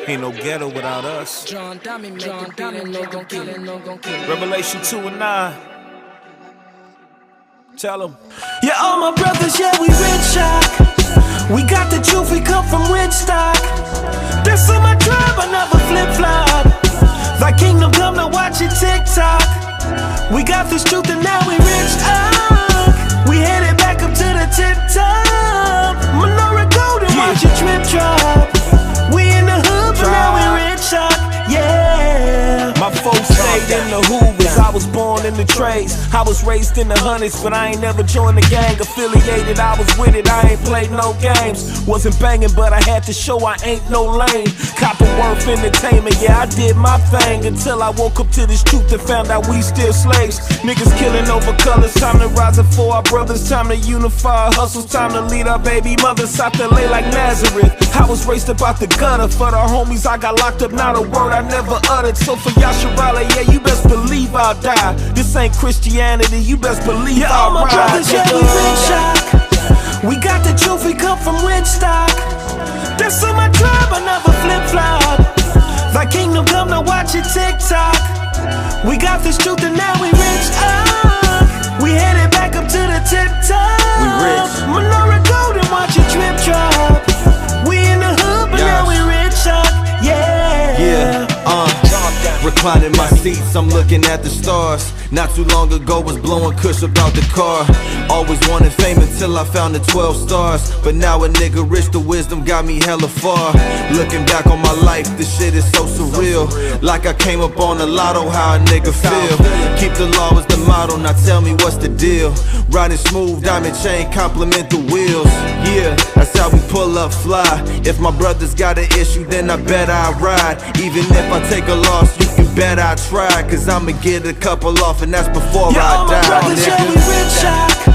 Ain't no ghetto without us. Revelation 2:9. Tell them. Yeah, all my brothers, yeah, we rich shock. We got the truth, we come from rich stock. That's on my tribe, I never flip-flop. Thy kingdom come, now watch it TikTok. We got this truth and now we rich up. We headed back up to the tip top. Menorah golden, watch it trip drop. We in the hood, but now we rich up. Yeah. My folks stayed in the Hoovers, I was born in the trades. I was raised in the hundreds, but I ain't never joined the gang. Affiliated, I was with it, I ain't played no games. Wasn't banging, but I had to show I ain't no lame. Copperworth Entertainment, yeah, I did my thing. Until I woke up to this truth and found out we still slaves. Niggas killing over colors, time to rise up for our brothers. Time to unify our hustles, time to lead our baby mothers out to lay like Nazareth. I was raised up out the gutter, for the homies I got locked up, not a word I never uttered. So for Yasharahla, yeah, you best believe I'll die. This ain't Christianity, you best believe yeah, I'll all my ride. brothers, yeah, we rich shock. We got the truth, we come from rich stock. That's on my tribe, I never flip-flop. Thy kingdom come, now watch it TikTok. We got this truth and now we rich up. We headed back up to the tip top. We rich. Menorah golden, watch it drip drop. We in the hood, but now we rich up. Yeah. Reclining my seats, I'm looking at the stars. Not too long ago was blowing kush about the car. Always wanted fame until I found the 12 stars. But now a nigga rich, the wisdom got me hella far. Looking back on my life, this shit is so surreal. Like I came up on the lotto, how a nigga feel. Keep the law as the motto, now tell me what's the deal. Riding smooth, diamond chain, compliment the wheels. Yeah, that's how we pull up fly. If my brothers got an issue, then I bet I ride. Even if I take a loss, you can bet I try. Cause I'ma get a couple off and that's before yeah, I all die, my brothers, yeah, we rich shock.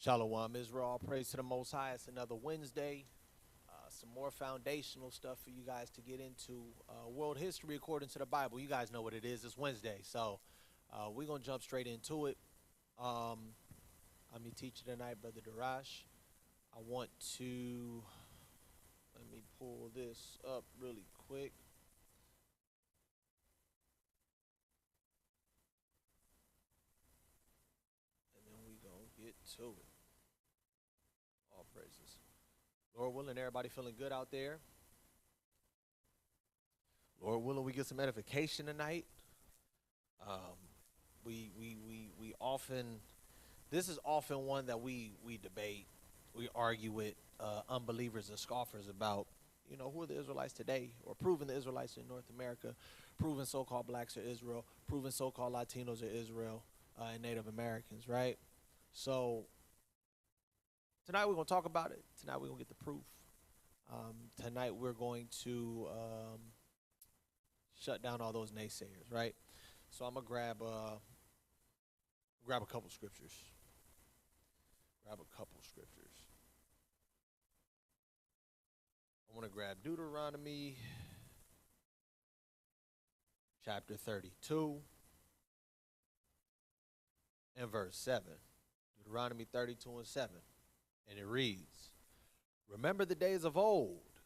Shalom Israel, all praise to the Most High. It's another Wednesday. Some more foundational stuff for you guys to get into. World history according to the Bible. You guys know what it is. It's Wednesday, so we're going to jump straight into it. I'm your teacher tonight, Brother Darash. I want to, let me pull this up really quick. And then we going to get to it. All praises. Lord willing, everybody feeling good out there? Lord willing, we get some edification tonight. We often, this is often one that we debate, we argue with unbelievers and scoffers about, you know, who are the Israelites today, or proving the Israelites in North America, proving so-called blacks are Israel, proving so-called Latinos are Israel, and Native Americans, right? So tonight we're going to talk about it. Tonight we're going to get the proof. Tonight we're going to shut down all those naysayers, right? So I'm going to grab a couple scriptures. I want to grab Deuteronomy chapter 32 and verse 7. Deuteronomy 32 and 7. And it reads, "Remember the days of old,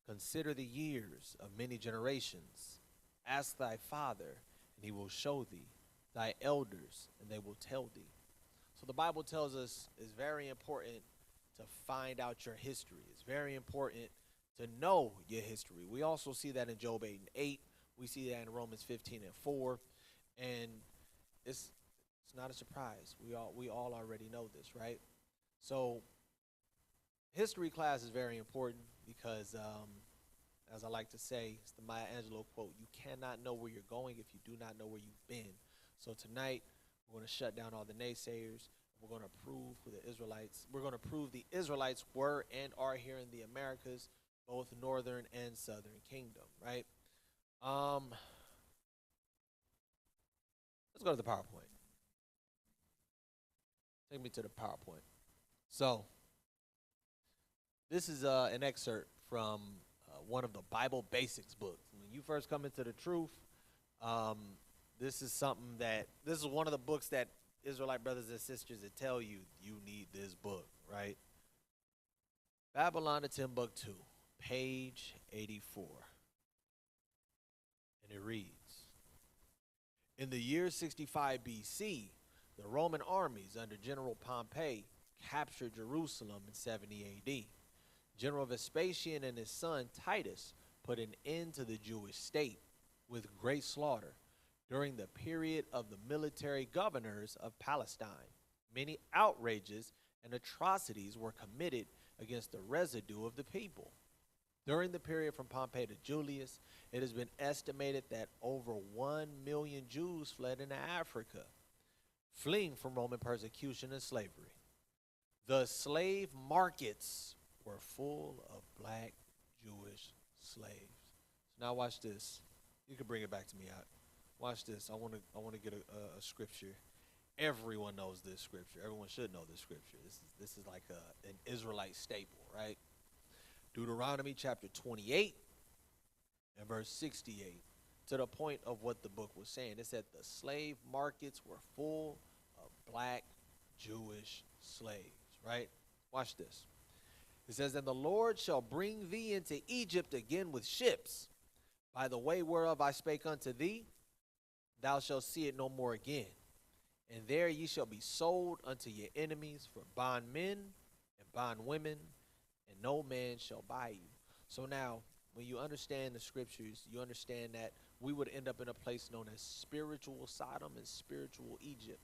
consider the years of many generations. Ask thy father, and he will show thee, thy elders, and they will tell thee." So the Bible tells us it's very important to find out your history. It's very important to know your history. We also see that in Job 8 and 8. We see that in Romans 15 and 4. And it's not a surprise. We all already know this, right? So history class is very important because, as I like to say, it's the Maya Angelou quote, you cannot know where you're going if you do not know where you've been. So tonight, we're going to shut down all the naysayers. We're going to prove who the Israelites, we're going to prove the Israelites were and are here in the Americas, both northern and southern kingdom, right? Let's go to the PowerPoint. Take me to the PowerPoint. So, this is an excerpt from one of the Bible Basics books. When you first come into the truth, this is one of the books that Israelite brothers and sisters that tell you need this book, right? Babylon to Timbuktu, page 84. And it reads, "In the year 65 BC, the Roman armies under General Pompey captured Jerusalem in 70 AD. General Vespasian and his son Titus put an end to the Jewish state with great slaughter. During the period of the military governors of Palestine, many outrages and atrocities were committed against the residue of the people. During the period from Pompey to Julius, it has been estimated that over 1 million Jews fled into Africa, fleeing from Roman persecution and slavery. The slave markets were full of black Jewish slaves." So now watch this. You can bring it back to me out. Watch this. I want to get a scripture. Everyone knows this scripture. Everyone should know this scripture. This is like an Israelite staple, right? Deuteronomy chapter 28 and verse 68. To the point of what the book was saying. It said the slave markets were full of black Jewish slaves, right? Watch this. It says, and the Lord shall bring thee into Egypt again with ships. By the way whereof I spake unto thee, thou shalt see it no more again. And there ye shall be sold unto your enemies for bondmen and bondwomen, and no man shall buy you. So now, when you understand the scriptures, you understand that we would end up in a place known as spiritual Sodom and spiritual Egypt.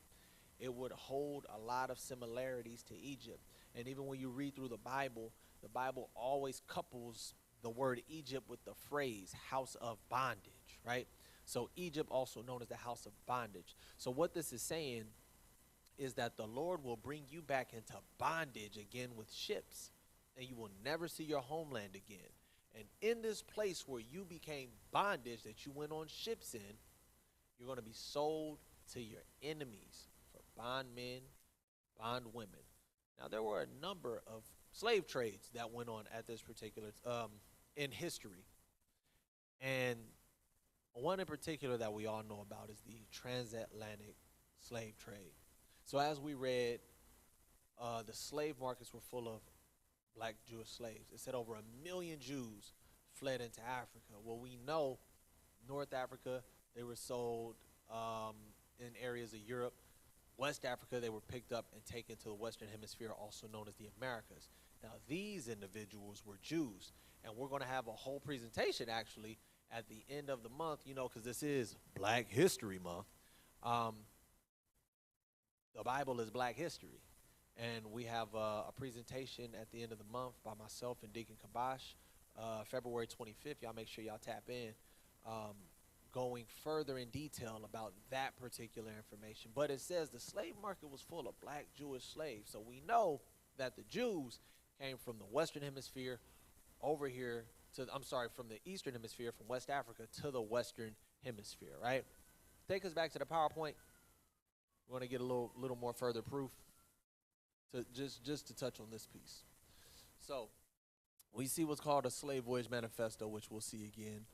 It would hold a lot of similarities to Egypt. And even when you read through the Bible always couples the word Egypt with the phrase house of bondage, right? So Egypt, also known as the house of bondage. So what this is saying is that the Lord will bring you back into bondage again with ships, and you will never see your homeland again. And in this place where you became bondage, that you went on ships in, you're going to be sold to your enemies for bondmen, bondwomen. Now, there were a number of slave trades that went on at this particular in history. And one in particular that we all know about is the transatlantic slave trade. So as we read, the slave markets were full of black Jewish slaves. It said over 1 million Jews fled into Africa. Well, we know North Africa, they were sold in areas of Europe. West Africa, they were picked up and taken to the Western Hemisphere, also known as the Americas. Now, these individuals were Jews, and we're going to have a whole presentation, actually, at the end of the month, you know, because this is Black History Month. The Bible is Black history, and we have a presentation at the end of the month by myself and Deacon Kabash, February 25th. Y'all make sure y'all tap in, going further in detail about that particular information. But it says the slave market was full of black Jewish slaves, so we know that the Jews came from the Western Hemisphere over here to, from the Eastern Hemisphere, from West Africa to the Western Hemisphere, right? Take us back to the PowerPoint. We want to get a little more further proof to just to touch on this piece. So we see what's called a Slave Voyage Manifesto, which we'll see again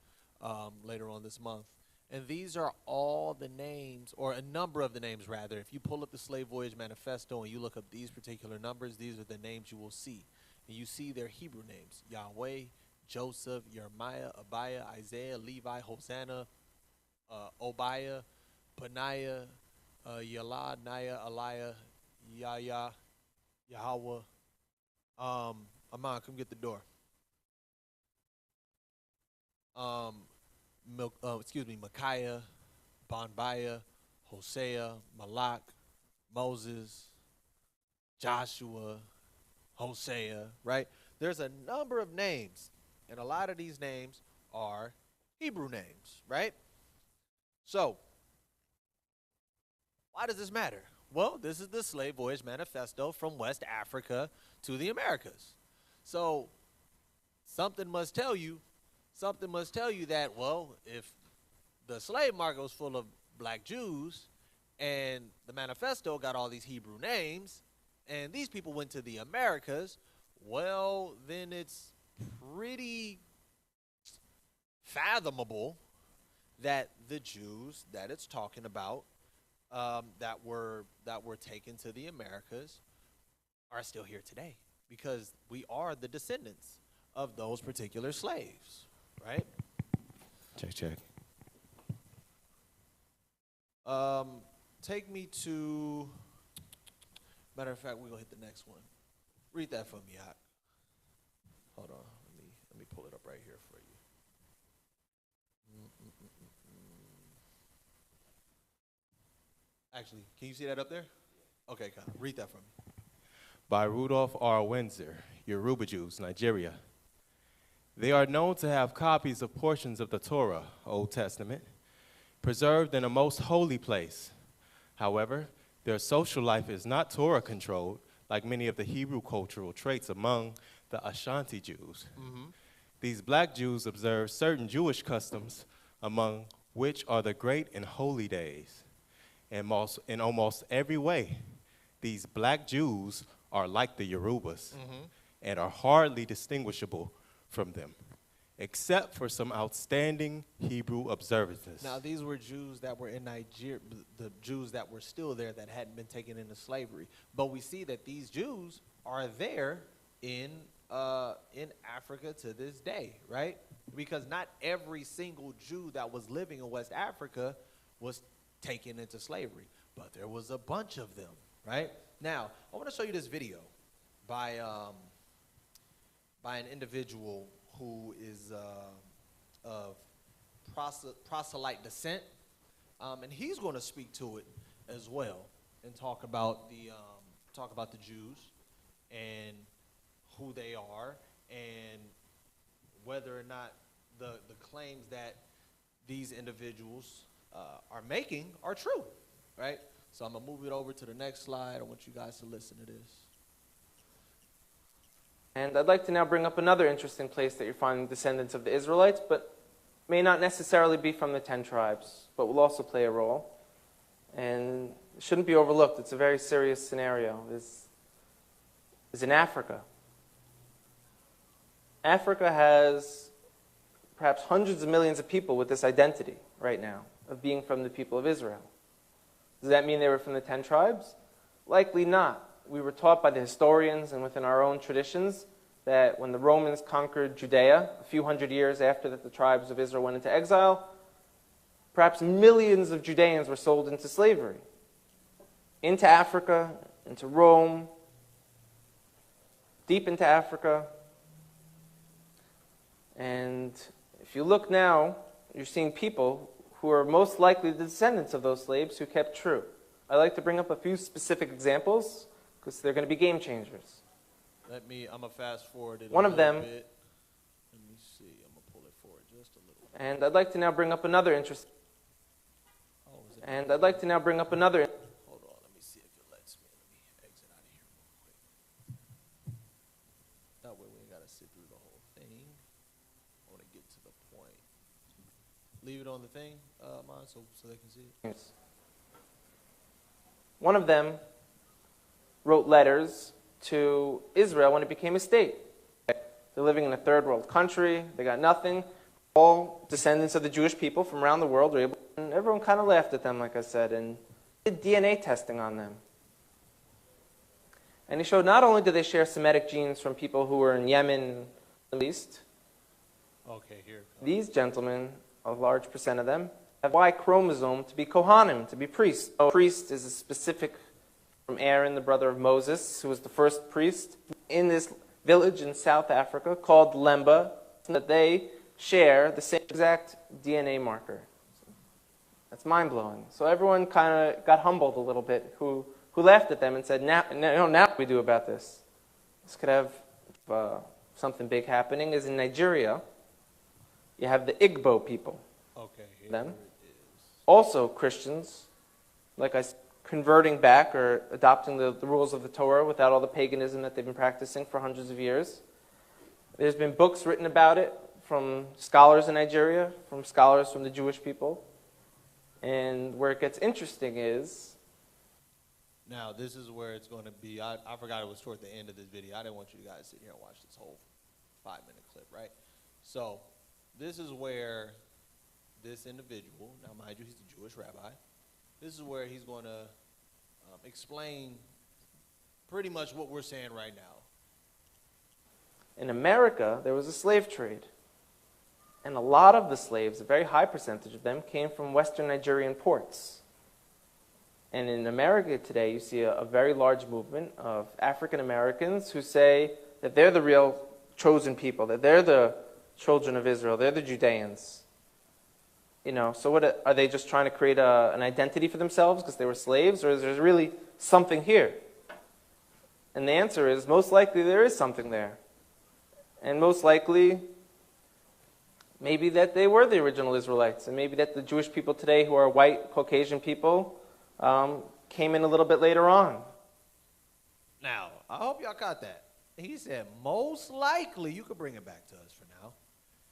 later on this month. And these are all the names, or a number of the names, rather. If you pull up the Slave Voyage Manifesto and you look up these particular numbers, these are the names you will see. And you see their Hebrew names: Yahweh, Joseph, Jeremiah, Abiah, Isaiah, Levi, Hosanna, Obiah, Paniah, Yalad, Naya, Eliah, Yahya, Yahweh. Aman, come get the door. Micaiah, Bonbiah, Hosea, Malak, Moses, Joshua, Hosea, right? There's a number of names, and a lot of these names are Hebrew names, right? So, why does this matter? Well, this is the Slave Voyage Manifesto from West Africa to the Americas. So, something must tell you that, well, if the slave market was full of black Jews and the manifesto got all these Hebrew names and these people went to the Americas, well, then it's pretty fathomable that the Jews that it's talking about that were taken to the Americas are still here today, because we are the descendants of those particular slaves, right? Check. Take me to, matter of fact, we're going to hit the next one. Read that for me, Hak. Hold on. Let me pull it up right here for you. Actually, can you see that up there? Okay, Kyle, read that for me. By Rudolph R. Windsor, Yoruba Jews, Nigeria. They are known to have copies of portions of the Torah, Old Testament, preserved in a most holy place. However, their social life is not Torah-controlled, like many of the Hebrew cultural traits among the Ashanti Jews. These black Jews observe certain Jewish customs, among which are the great and holy days. In almost every way, these black Jews are like the Yorubas and are hardly distinguishable from them, except for some outstanding Hebrew observances. Now, these were Jews that were in Nigeria, the Jews that were still there that hadn't been taken into slavery. But we see that these Jews are there in in Africa to this day, right? Because not every single Jew that was living in West Africa was taken into slavery, but there was a bunch of them, right? Now, I want to show you this video by an individual who is of proselyte descent, and he's going to speak to it as well and talk about the Jews and who they are and whether or not the claims that these individuals are making are true, right? So I'm going to move it over to the next slide. I want you guys to listen to this. And I'd like to now bring up another interesting place that you're finding descendants of the Israelites, but may not necessarily be from the 10 tribes, but will also play a role. And it shouldn't be overlooked. It's a very serious scenario. Is in Africa. Africa has perhaps hundreds of millions of people with this identity right now of being from the people of Israel. Does that mean they were from the 10 tribes? Likely not. We were taught by the historians and within our own traditions that when the Romans conquered Judea, a few hundred years after that the tribes of Israel went into exile, perhaps millions of Judeans were sold into slavery. Into Africa, into Rome, deep into Africa. And if you look now, you're seeing people who are most likely the descendants of those slaves who kept true. I'd like to bring up a few specific examples because they're going to be game changers. I'm going to fast forward it One a of little them, bit. Let me see. I'm going to pull it forward just a little bit. and I'd like to now bring up another interesting. And I'd like to now bring up another. Hold on. Let me see if it lets me. Let me exit out of here real quick. That way we ain't got to sit through the whole thing. I want to get to the point. Leave it on the thing, Mon, so they can see it. One of them wrote letters to Israel when it became a state. They're living in a third world country. They got nothing. All descendants of the Jewish people from around the world were able, and everyone kind of laughed at them, like I said, and did DNA testing on them. And he showed not only do they share Semitic genes from people who were in Yemen, at least, Okay, here it comes. these gentlemen, a large percent of them, have Y chromosome to be Kohanim, to be priests. A priest is a specific from Aaron, the brother of Moses, who was the first priest in this village in South Africa called Lemba, that they share the same exact DNA marker. That's mind-blowing. So everyone kind of got humbled a little bit, who laughed at them and said, now what do we do about this? This could have something big happening. Is in Nigeria, you have the Igbo people. Okay, here Them. it is. Also Christians, like I said, converting back or adopting the rules of the Torah without all the paganism that they've been practicing for hundreds of years. There's been books written about it from scholars in Nigeria, from scholars from the Jewish people. And where it gets interesting is... Now, this is where it's going to be. I forgot it was toward the end of this video. I didn't want you guys to sit here and watch this whole 5-minute clip, right? So, this is where this individual, now mind you, he's a Jewish rabbi, this is where he's going to explain pretty much what we're saying right now. In America, there was a slave trade. And a lot of the slaves, a very high percentage of them, came from Western Nigerian ports. And in America today, you see a very large movement of African Americans who say that they're the real chosen people, that they're the children of Israel, they're the Judeans. You know, so what are they just trying to create an identity for themselves because they were slaves, or is there really something here? And the answer is, most likely there is something there. And most likely, maybe that they were the original Israelites, and maybe that the Jewish people today who are white, Caucasian people came in a little bit later on. Now, I hope y'all caught that. He said, most likely, you could bring it back to us for now.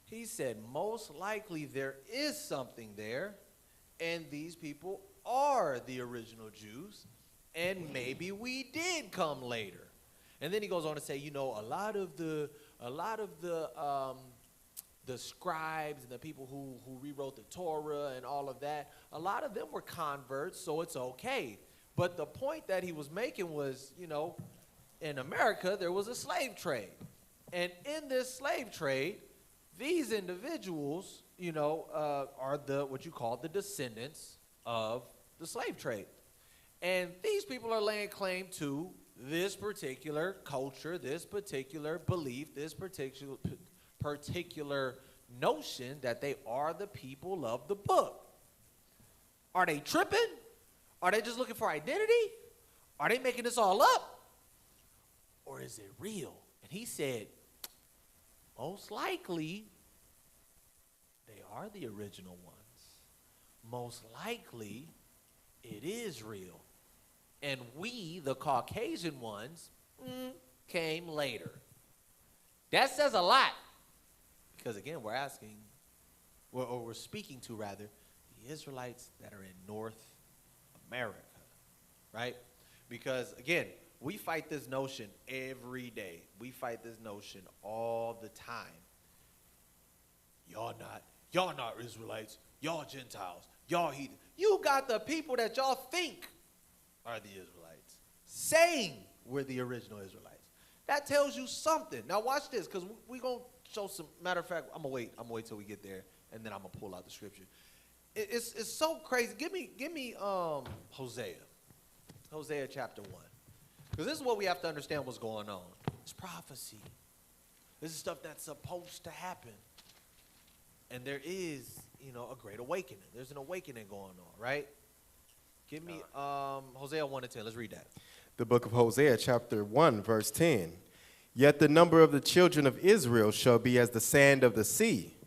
He said, most likely there is something there, and these people are the original Jews, and maybe we did come later. And then he goes on to say, you know, a lot of the scribes and the people who rewrote the Torah and all of that, a lot of them were converts, so it's okay. But the point that he was making was, you know, in America, there was a slave trade. And in this slave trade, these individuals, are what you call the descendants of the slave trade. And these people are laying claim to this particular culture, this particular belief, this particular notion that they are the people of the book. Are they tripping? Are they just looking for identity? Are they making this all up? Or is it real? And he said, most likely, they are the original ones. Most likely, it is real. And we, the Caucasian ones, came later. That says a lot. Because again, we're speaking to rather, the Israelites that are in North America, right? Because again, we fight this notion every day. We fight this notion all the time. Y'all not Israelites. Y'all Gentiles. Y'all heathen. You got the people that y'all think are the Israelites saying we're the original Israelites. That tells you something. Now watch this, because we're going to show some, matter of fact, I'm going to wait till we get there, and then I'm going to pull out the scripture. It's so crazy. Give me Hosea. Hosea chapter 1. Because this is what we have to understand what's going on. It's prophecy. This is stuff that's supposed to happen. And there is, a great awakening. There's an awakening going on, right? Give me Hosea 1 and 10. Let's read that. The book of Hosea, chapter 1, verse 10. Yet the number of the children of Israel shall be as the sand of the sea,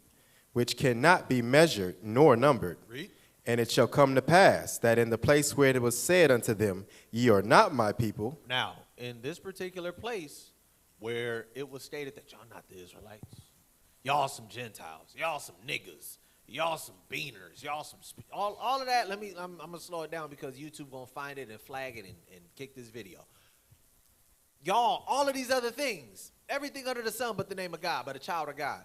which cannot be measured nor numbered. Read. And it shall come to pass that in the place where it was said unto them, Ye are not my people. Now, in this particular place where it was stated that y'all not the Israelites, y'all some Gentiles, y'all some niggas, y'all some beaners, y'all some all of that. I'm gonna slow it down because YouTube gonna find it and flag it and kick this video. Y'all, all of these other things, everything under the sun but the name of God, but a child of God.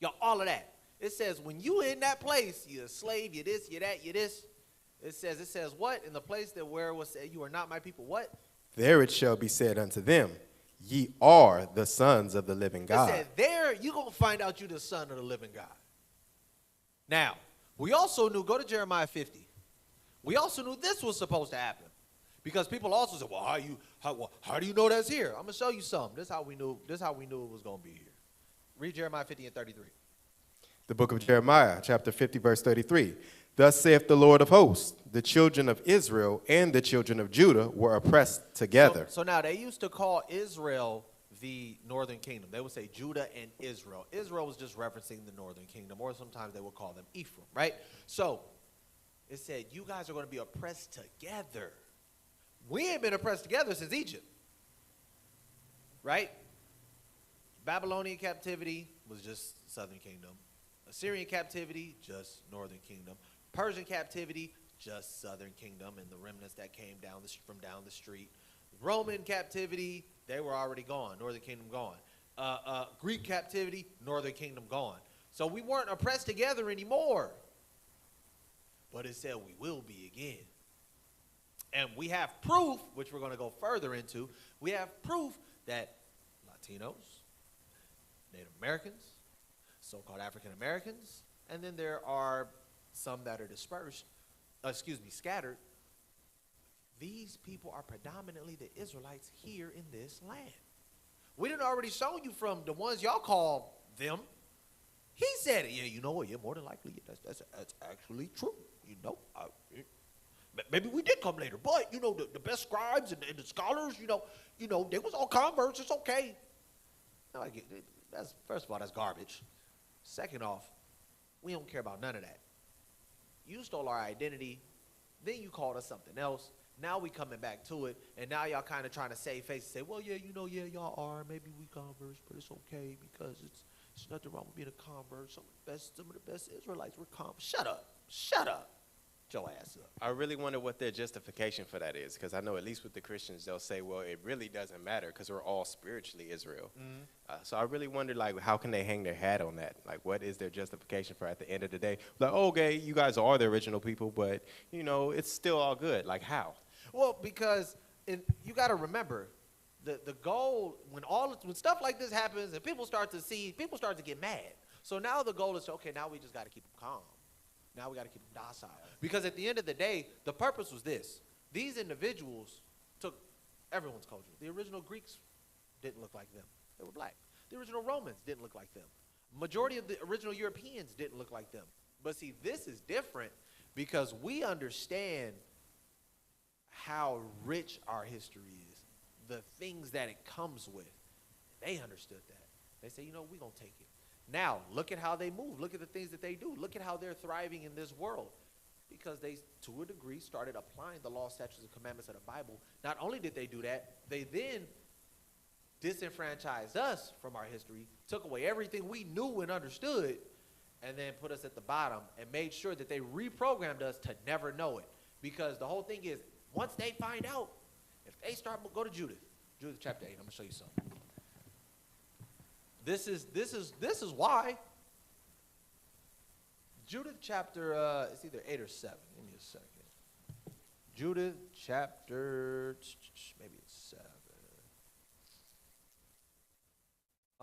Y'all, all of that. It says when you in that place, you're a slave, you this, you that, you this. It says what? In the place that where it was said, you are not my people, what? There it shall be said unto them, Ye are the sons of the living God. It said there, you're going to find out you the son of the living God. Now, we also knew, go to Jeremiah 50. We also knew this was supposed to happen. Because people also said, well, how do you know that's here? I'm going to show you something. This is how we knew it was going to be here. Read Jeremiah 50 and 33. The book of Jeremiah, chapter 50, verse 33. Thus saith the Lord of hosts, the children of Israel and the children of Judah were oppressed together. So now they used to call Israel the northern kingdom. They would say Judah and Israel. Israel was just referencing the northern kingdom, or sometimes they would call them Ephraim, right? So it said, you guys are going to be oppressed together. We ain't been oppressed together since Egypt, right? Babylonian captivity was just southern kingdom. Assyrian captivity, just northern kingdom. Persian captivity, just southern kingdom and the remnants that came from down the street. Roman captivity, they were already gone, northern kingdom gone. Greek captivity, northern kingdom gone. So we weren't oppressed together anymore. But it said we will be again. And we have proof, which we're going to go further into, we have proof that Latinos, Native Americans, so-called African Americans, and then there are some that are scattered. These people are predominantly the Israelites here in this land. We didn't already show you from the ones y'all call them. He said it. Yeah, you know what? Yeah, more than likely, that's actually true. Maybe we did come later, but the best scribes and the scholars, they was all converts. It's okay. No, I get it. First of all, that's garbage. Second off, we don't care about none of that. You stole our identity, then you called us something else. Now we coming back to it, and now y'all kind of trying to save face and say, well, yeah, y'all are. Maybe we converts, but it's okay because it's nothing wrong with being a convert. Some of the best Israelites were converts. Shut up. Get your ass up. I really wonder what their justification for that is, because I know at least with the Christians, they'll say, well, it really doesn't matter because we're all spiritually Israel. Mm-hmm. So I really wonder, how can they hang their hat on that? What is their justification for at the end of the day? Okay, you guys are the original people, but, it's still all good. How? Well, because you got to remember, the goal, when stuff like this happens and people start to get mad. So now the goal is, okay, now we just got to keep them calm. Now we got to keep them docile. Because at the end of the day, the purpose was this. These individuals took everyone's culture. The original Greeks didn't look like them. They were black. The original Romans didn't look like them. Majority of the original Europeans didn't look like them. But see, this is different because we understand how rich our history is, the things that it comes with. They understood that. They say, you know, we're going to take it. Now, look at how they move. Look at the things that they do. Look at how they're thriving in this world. Because they, to a degree, started applying the law, statutes, and commandments of the Bible. Not only did they do that, they then disenfranchised us from our history, took away everything we knew and understood, and then put us at the bottom and made sure that they reprogrammed us to never know it. Because the whole thing is, once they find out, if they start, go to Judith chapter 8. I'm gonna show you something. This is why. Judith chapter, it's either 8 or 7. Give me a second. Judith chapter, maybe it's 7.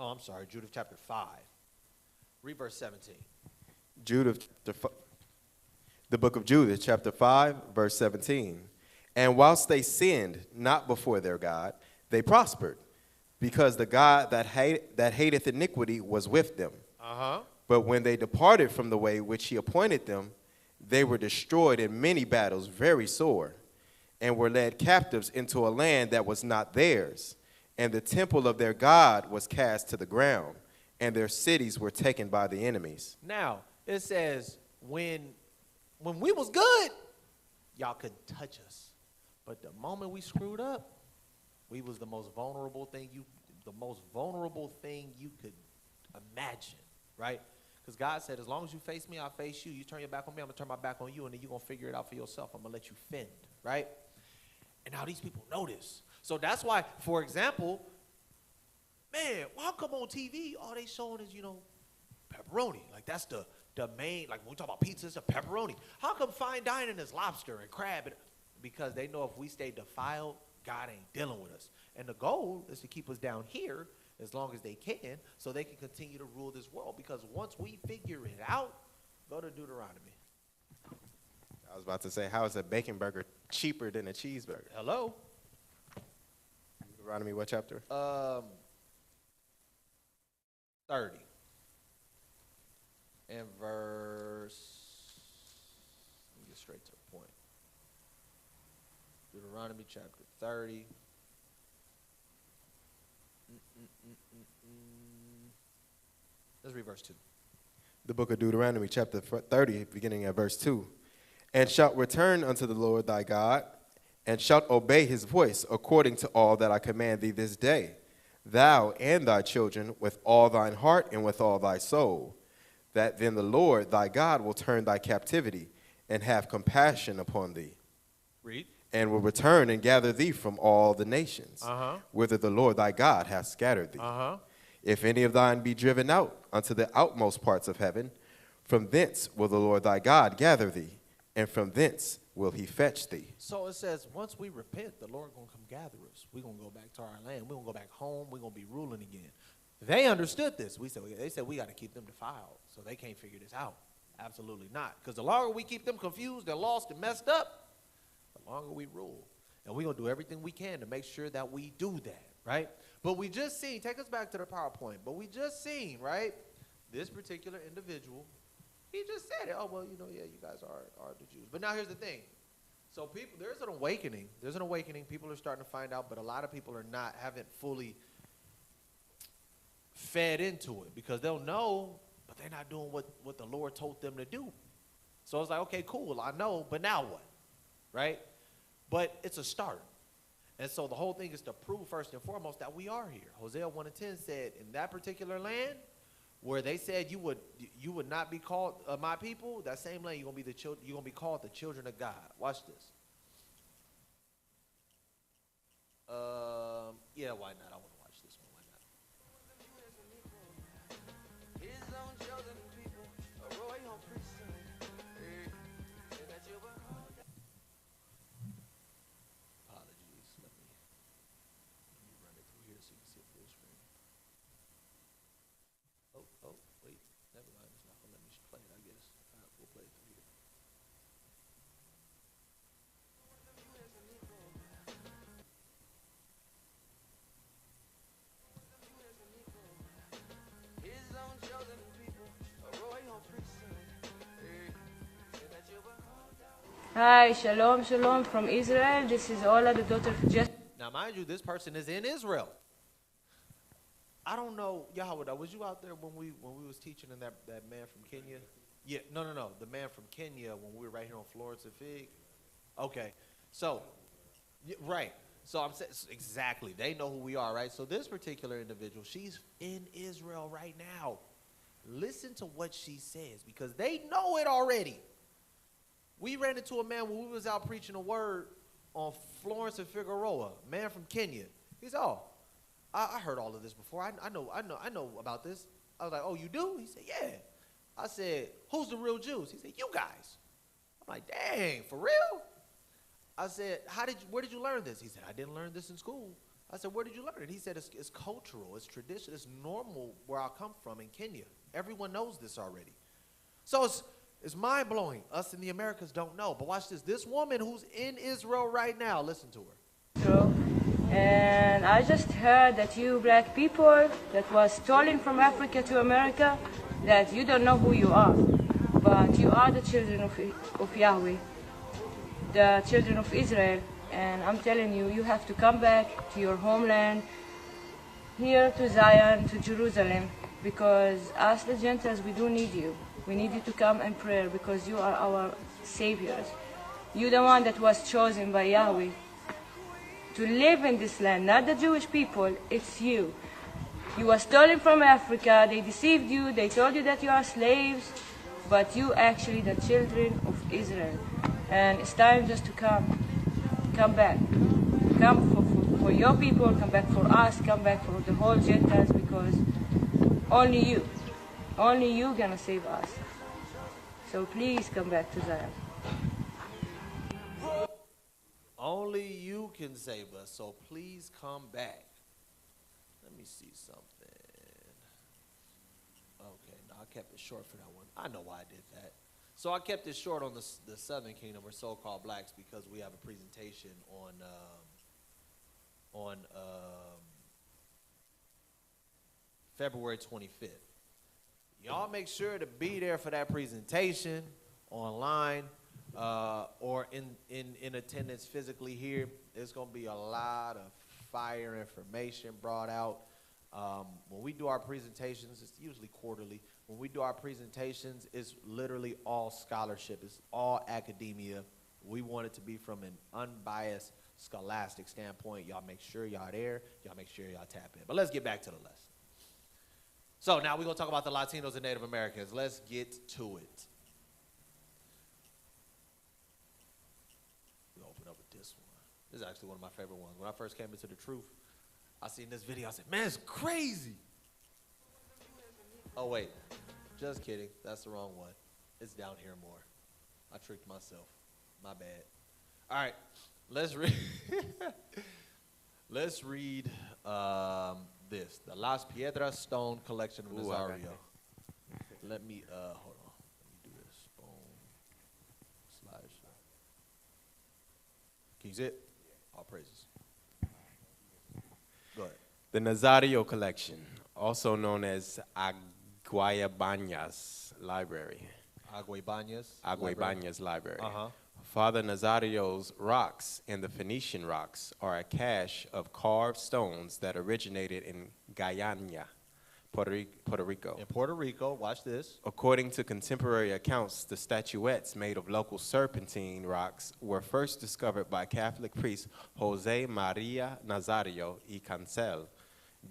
Oh, I'm sorry, Judith chapter 5. Read verse 17. The book of Judith, chapter 5, verse 17. And whilst they sinned not before their God, they prospered, because the God that hateth iniquity was with them. But when they departed from the way which he appointed them, they were destroyed in many battles very sore, and were led captives into a land that was not theirs. And the temple of their God was cast to the ground, and their cities were taken by the enemies. Now, it says, when we was good, y'all couldn't touch us. But the moment we screwed up, we was the most vulnerable thing you could imagine, right? Because God said, as long as you face me, I'll face you. You turn your back on me, I'm going to turn my back on you, and then you're going to figure it out for yourself. I'm going to let you fend, right? And now these people know this. So that's why, for example, man, how come on TV, all they showing is, pepperoni? Like, that's the main, like when we talk about pizza, it's a pepperoni. How come fine dining is lobster and crab? Because they know if we stay defiled, God ain't dealing with us. And the goal is to keep us down here as long as they can, so they can continue to rule this world. Because once we figure it out, go to Deuteronomy. I was about to say, how is a bacon burger cheaper than a cheeseburger? Hello? Deuteronomy, what chapter? 30. And verse, let me get straight to the point. Deuteronomy chapter 30. Let's read verse 2. The book of Deuteronomy, chapter 30, beginning at verse 2. And shalt return unto the Lord thy God, and shalt obey his voice according to all that I command thee this day, thou and thy children with all thine heart and with all thy soul, that then the Lord thy God will turn thy captivity and have compassion upon thee. Read. And will return and gather thee from all the nations, whither the Lord thy God hath scattered thee. If any of thine be driven out unto the outmost parts of heaven, from thence will the Lord thy God gather thee, and from thence will he fetch thee. So it says, once we repent, the Lord going to come gather us. We're going to go back to our land. We're going to go back home. We're going to be ruling again. They understood this. They said we got to keep them defiled, so they can't figure this out. Absolutely not. Because the longer we keep them confused and lost and messed up, the longer we rule. And we're going to do everything we can to make sure that we do that, right? But we just seen, take us back to the PowerPoint, but we just seen, right, this particular individual, he just said it. Oh, well, yeah, you guys are the Jews. But now here's the thing. So people, there's an awakening. There's an awakening. People are starting to find out, but a lot of people haven't fully fed into it because they'll know, but they're not doing what the Lord told them to do. So it's like, okay, cool, I know, but now what, right? But it's a start. And so the whole thing is to prove first and foremost that we are here. Hosea 1:10 said, in that particular land where they said you would not be called my people, that same land you're gonna be called the children of God. Watch this. Yeah, why not? I want to watch this one. Why not? Apologies. Let me run Hi, Shalom, Shalom from Israel. This is Ola, the daughter of Jesse. Now, mind you, this person is in Israel. I don't know, Yahweh, was you out there when we was teaching in that man from Kenya? Yeah, no. The man from Kenya when we were right here on Florence and Fig. Okay, so, right. So I'm saying, exactly, they know who we are, right? So this particular individual, she's in Israel right now. Listen to what she says, because they know it already. We ran into a man when we was out preaching a word on Florence and Figueroa, man from Kenya. He said, oh, I heard all of this before. I know about this. I was like, oh, you do? He said, yeah. I said, who's the real Jews? He said, you guys. I'm like, dang, for real? I said, where did you learn this? He said, I didn't learn this in school. I said, where did you learn it? He said, it's cultural, it's tradition, it's normal where I come from in Kenya. Everyone knows this already. So it's mind-blowing. Us in the Americas don't know. But watch this. This woman who's in Israel right now, listen to her. And I just heard that you black people that was stolen from Africa to America, that you don't know who you are. But you are the children of Yahweh, the children of Israel. And I'm telling you, you have to come back to your homeland, here to Zion, to Jerusalem, because us the Gentiles, we do need you. We need you to come and pray, because you are our saviors. You're the one that was chosen by Yahweh to live in this land, not the Jewish people, it's you. You were stolen from Africa, they deceived you, they told you that you are slaves, but you actually the children of Israel. And it's time just to come back. Come for your people, come back for us, come back for the whole Gentiles, because only you gonna save us. So please come back to Zion. Only you can save us, so please come back. Let me see something. Okay, no, I kept it short for that one. I know why I did that. So I kept it short on the Southern Kingdom, or so-called blacks, because we have a presentation on February 25th. Y'all make sure to be there for that presentation online or in attendance physically here. There's going to be a lot of fire information brought out. When we do our presentations, it's usually quarterly. When we do our presentations, it's literally all scholarship. It's all academia. We want it to be from an unbiased, scholastic standpoint. Y'all make sure y'all there. Y'all make sure y'all tap in. But let's get back to the lesson. So now we're going to talk about the Latinos and Native Americans. Let's get to it. We'll open up with this one. This is actually one of my favorite ones. When I first came into the truth, I seen this video. I said, man, it's crazy. Oh, wait. Just kidding. That's the wrong one. It's down here more. I tricked myself. My bad. All right. Let's read. Let's read this. The Las Piedras Stone Collection of Nazario. Let me, hold on. Let me do this. Boom. Slideshow. Can you see it? All praises. Go ahead. The Nazario Collection, also known as Aguayabañas Library. Aguayabañas Library. Father Nazario's rocks and the Phoenician rocks are a cache of carved stones that originated in Guyana, Puerto Rico. In Puerto Rico, watch this. According to contemporary accounts, the statuettes made of local serpentine rocks were first discovered by Catholic priest Jose Maria Nazario y Cancel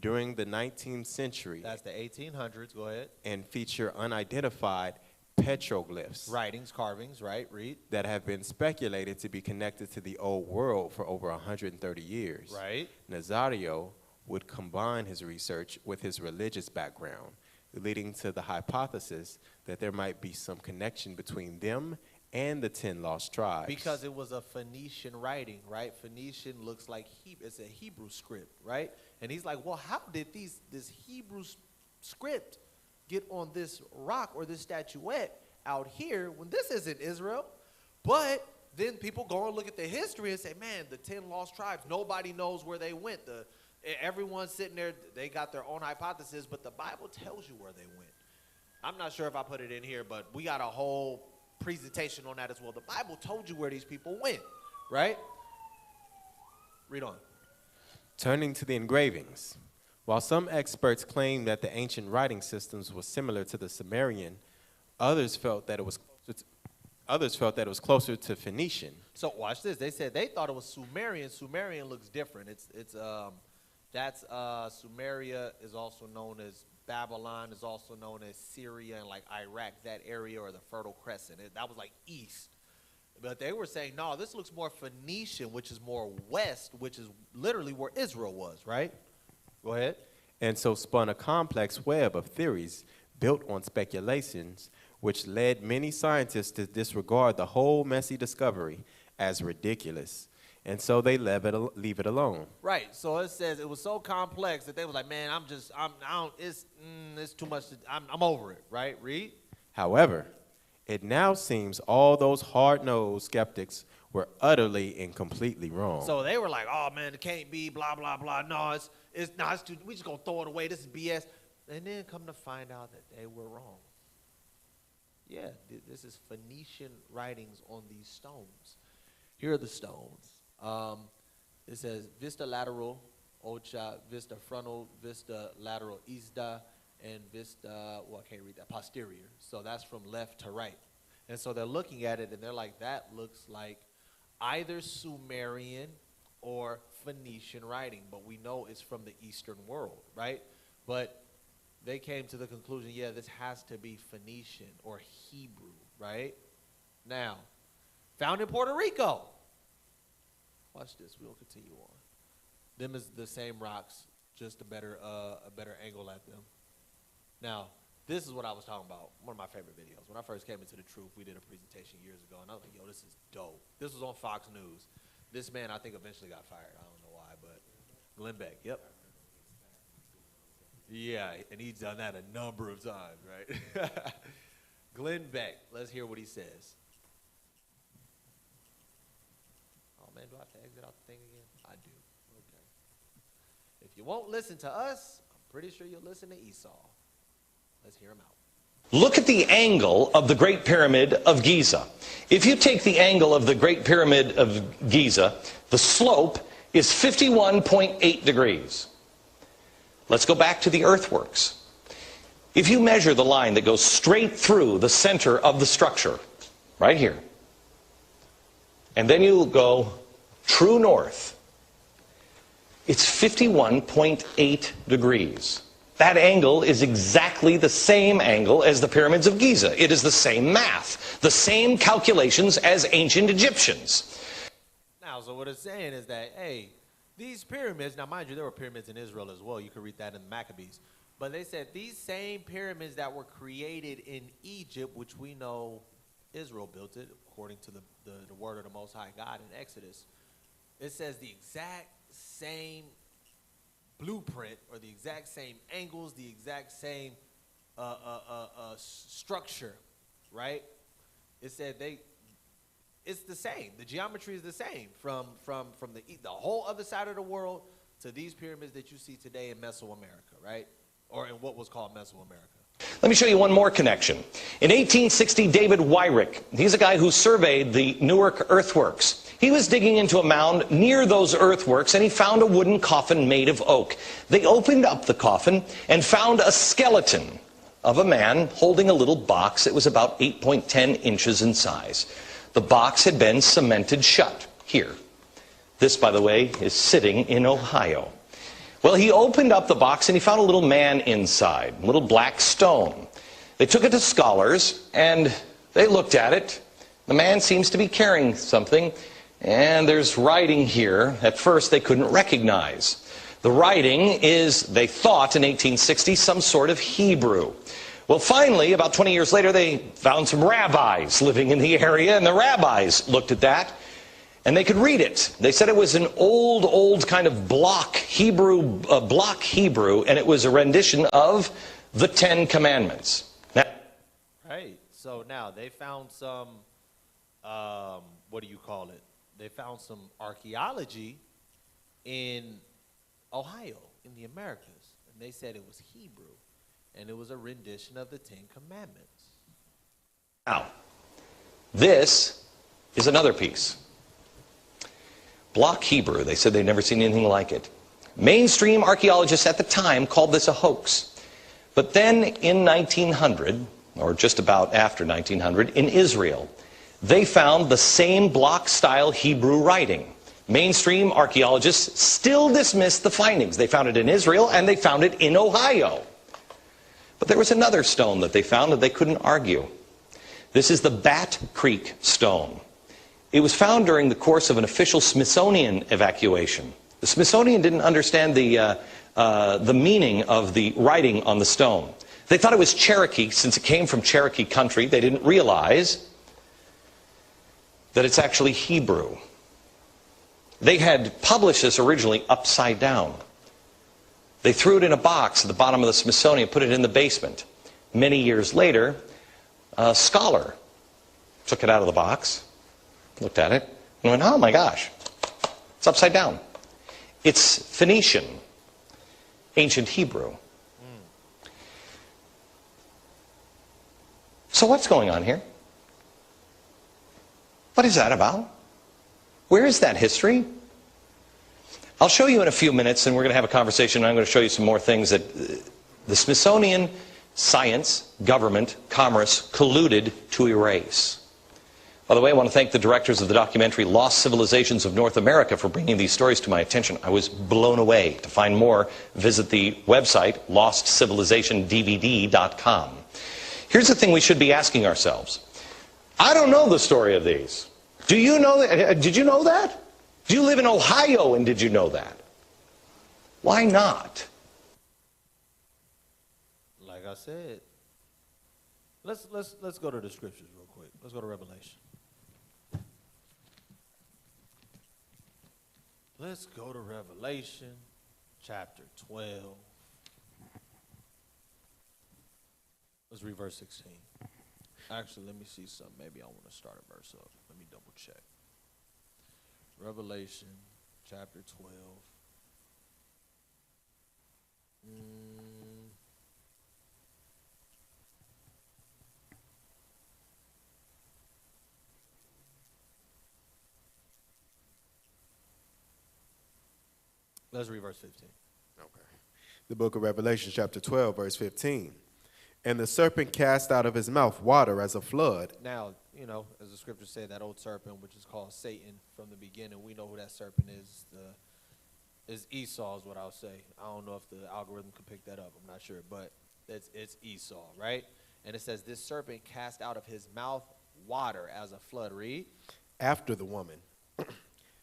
during the 19th century. That's the 1800s, go ahead. And feature unidentified petroglyphs. Writings, carvings, right, read. That have been speculated to be connected to the old world for over 130 years. Right. Nazario would combine his research with his religious background, leading to the hypothesis that there might be some connection between them and the 10 lost tribes. Because it was a Phoenician writing, right? Phoenician looks like it's a Hebrew script, right? And he's like, well, how did this Hebrew script get on this rock or this statuette out here when this isn't Israel? But then people go and look at the history and say, man, the 10 lost tribes, nobody knows where they went. Everyone's sitting there, they got their own hypothesis, but the Bible tells you where they went. I'm not sure if I put it in here, but we got a whole presentation on that as well. The Bible told you where these people went, right? Read on. Turning to the engravings, while some experts claim that the ancient writing systems were similar to the Sumerian, others felt that it was closer to Phoenician. So watch this. They said they thought it was Sumerian. Sumerian looks different. That's Sumeria is also known as Babylon, is also known as Syria and like Iraq, that area, or the Fertile Crescent. That was like east. But they were saying, no, this looks more Phoenician, which is more west, which is literally where Israel was, right? Go ahead. And so spun a complex web of theories built on speculations, which led many scientists to disregard the whole messy discovery as ridiculous. And so they leave it alone. Right. So it says it was so complex that they was like, man, it's too much. I'm over it. Right. Read. However, it now seems all those hard-nosed skeptics were utterly and completely wrong. So they were like, oh man, it can't be, blah, blah, blah. No, it's too, we just gonna throw it away. This is BS. And then come to find out that they were wrong. Yeah, this is Phoenician writings on these stones. Here are the stones. It says vista lateral, ocha, vista frontal, vista lateral isda, and vista, well, I can't read that, posterior. So that's from left to right. And so they're looking at it and they're like, that looks like either Sumerian or Phoenician writing, but we know it's from the Eastern world, right? But they came to the conclusion, yeah, this has to be Phoenician or Hebrew, right? Now, found in Puerto Rico. Watch this, we'll continue on. Them is the same rocks, just a better angle at them. Now, this is what I was talking about, one of my favorite videos. When I first came into the truth, we did a presentation years ago, and I was like, yo, this is dope. This was on Fox News. This man, I think, eventually got fired. I don't know why, but Glenn Beck, yep. Yeah, and he's done that a number of times, right? Glenn Beck, let's hear what he says. Oh, man, do I have to exit out the thing again? I do. Okay. If you won't listen to us, I'm pretty sure you'll listen to Esau. Let's hear him out. Look at the angle of the Great Pyramid of Giza. If you take the angle of the Great Pyramid of Giza, the slope is 51.8 degrees. Let's go back to the earthworks. If you measure the line that goes straight through the center of the structure, right here, and then you go true north, it's 51.8 degrees. That angle is exactly the same angle as the pyramids of Giza. It is the same math, the same calculations as ancient Egyptians. Now, so what it's saying is that, hey, these pyramids, now mind you, there were pyramids in Israel as well. You can read that in the Maccabees. But they said these same pyramids that were created in Egypt, which we know Israel built it, according to the word of the Most High God in Exodus, it says the exact same blueprint or the exact same angles, the exact same structure, right? It said it's the same. The geometry is the same from the whole other side of the world to these pyramids that you see today in Mesoamerica, right? Or in what was called Mesoamerica. Let me show you one more connection. In 1860, David Wyrick, he's a guy who surveyed the Newark earthworks. He was digging into a mound near those earthworks, and he found a wooden coffin made of oak. They opened up the coffin and found a skeleton of a man holding a little box that was about 8.10 inches in size. The box had been cemented shut here. This, by the way, is sitting in Ohio. Well, he opened up the box and he found a little man inside, a little black stone. They took it to scholars and they looked at it. The man seems to be carrying something, and there's writing here at first they couldn't recognize. The writing is, they thought in 1860, some sort of Hebrew. Well, finally, about 20 years later, they found some rabbis living in the area, and the rabbis looked at that, and they could read it. They said it was an old kind of block Hebrew, and it was a rendition of the Ten Commandments. Now, right. So now they found some, what do you call it? They found some archaeology in Ohio, in the Americas, and they said it was Hebrew, and it was a rendition of the Ten Commandments. Now, This is another piece. Block Hebrew. They said they'd never seen anything like it. Mainstream archaeologists at the time called this a hoax. But then in 1900, or just about after 1900, in Israel, they found the same block-style Hebrew writing. Mainstream archaeologists still dismissed the findings. They found it in Israel, and they found it in Ohio. But there was another stone that they found that they couldn't argue. This is the Bat Creek stone. It was found during the course of an official Smithsonian evacuation. The Smithsonian didn't understand the meaning of the writing on the stone. They thought it was Cherokee, since it came from Cherokee country. They didn't realize that it's actually Hebrew. They had published this originally upside down. They threw it in a box at the bottom of the Smithsonian, put it in the basement. Many years later, a scholar took it out of the box, looked at it, and went, oh my gosh, it's upside down. It's Phoenician, ancient Hebrew. So what's going on here? What is that about? Where is that history? I'll show you in a few minutes, and we're going to have a conversation, and I'm going to show you some more things that the Smithsonian, science, government, commerce colluded to erase. By the way, I want to thank the directors of the documentary Lost Civilizations of North America for bringing these stories to my attention. I was blown away. To find more, visit the website lostcivilizationdvd.com. Here's the thing we should be asking ourselves. I don't know the story of these. Do you know that? Did you know that? Do you live in Ohio and did you know that? Why not? Like I said, let's go to the scriptures real quick. Let's go to Revelation. Let's go to Revelation chapter 12. Let's read verse 16. Actually, let me see something. Maybe I want to start a verse up. Let me double check. Revelation chapter 12. Let's read verse 15. Okay. The book of Revelation, chapter 12, verse 15. And the serpent cast out of his mouth water as a flood. Now, you know, as the scriptures say, that old serpent, which is called Satan from the beginning, we know who that serpent is. Is Esau is what I'll say. I don't know if the algorithm can pick that up. I'm not sure, but it's Esau, right? And it says, this serpent cast out of his mouth water as a flood. Read. After the woman,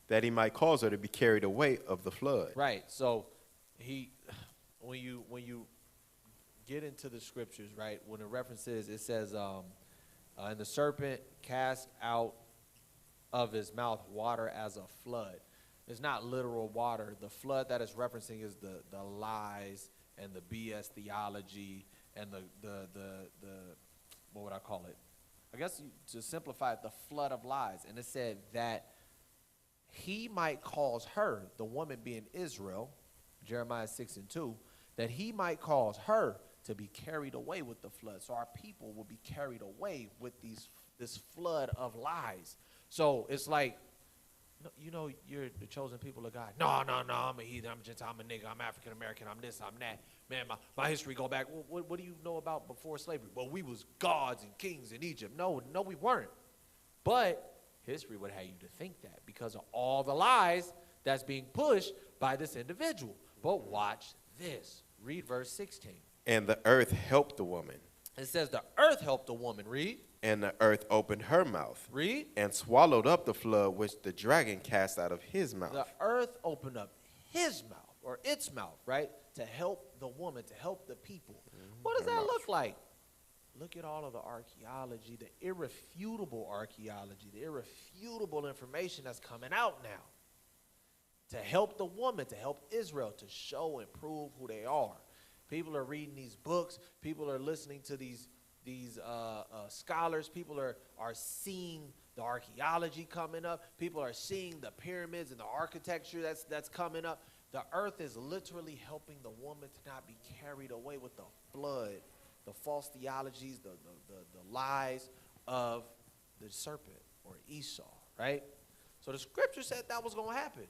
that he might cause her to be carried away of the flood. Right. So when you get into the scriptures, right, when it references, it says, and the serpent cast out of his mouth water as a flood. It's not literal water. The flood that it's referencing is the lies and the BS theology and the what would I call it? I guess to simplify it, the flood of lies. And it said that he might cause her, the woman being Israel, Jeremiah 6:2, that he might cause her to be carried away with the flood. So our people will be carried away with this flood of lies. So it's like, you know, you're the chosen people of God. No, I'm a heathen, I'm a Gentile, I'm a nigga, I'm African American, I'm this, I'm that. Man, my history go back. What do you know about before slavery? Well, we was gods and kings in Egypt. No, we weren't. But history would have you to think that because of all the lies that's being pushed by this individual. But watch this. Read verse 16. And the earth helped the woman. It says the earth helped the woman. Read. And the earth opened her mouth. Read. And swallowed up the flood which the dragon cast out of his mouth. The earth opened up his mouth, or its mouth, right, to help the woman, to help the people. What does that look like? Look at all of the archaeology, the irrefutable archaeology, the irrefutable information that's coming out now to help the woman, to help Israel, to show and prove who they are. People are reading these books. People are listening to these scholars. People are seeing the archaeology coming up. People are seeing the pyramids and the architecture that's coming up. The earth is literally helping the woman to not be carried away with the flood, the false theologies, the lies of the serpent, or Esau, right? So the scripture said that was going to happen.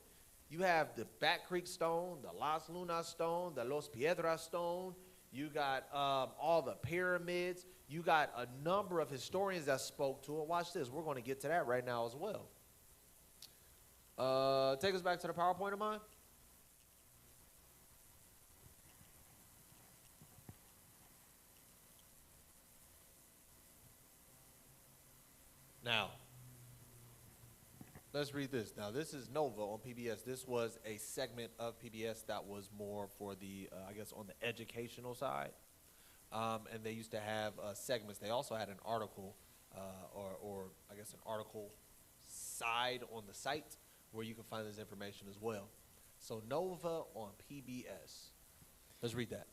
You have the Bat Creek stone, the Las Lunas stone, the Los Piedras stone. You got all the pyramids. You got a number of historians that spoke to it. Watch this. We're going to get to that right now as well. Take us back to the PowerPoint of mine. Now, let's read this. Now, this is Nova on PBS. This was a segment of PBS that was more for the, I guess, on the educational side. And they used to have segments. They also had an article, or I guess an article side on the site where you can find this information as well. So Nova on PBS. Let's read that.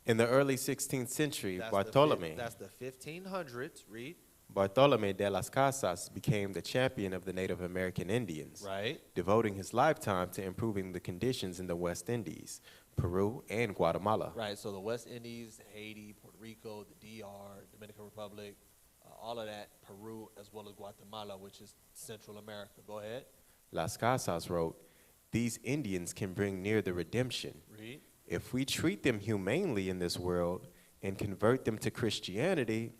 In the early 16th century, That's Bartolome the 1500s. Read. Bartolome de las Casas became the champion of the Native American Indians, Right. devoting his lifetime to improving the conditions in the West Indies, Peru, and Guatemala. Right, so the West Indies, Haiti, Puerto Rico, the DR, Dominican Republic, all of that, Peru, as well as Guatemala, which is Central America. Go ahead. Las Casas wrote, "These Indians can bring near the redemption. Read. If we treat them humanely in this world and convert them to Christianity,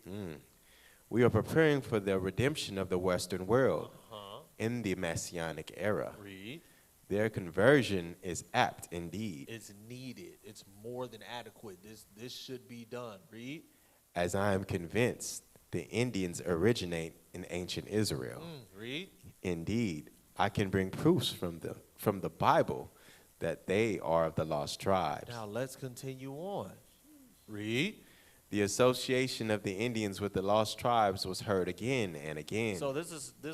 we are preparing for the redemption of the Western world in the Messianic era. Read. Their conversion is apt indeed, It's needed. It's more than adequate. This should be done. Read. as I am convinced the Indians originate in ancient Israel. Read. Indeed, I can bring proofs from the Bible that they are of the lost tribes. Now let's continue on. Read. The association of the Indians with the lost tribes was heard again and again. So this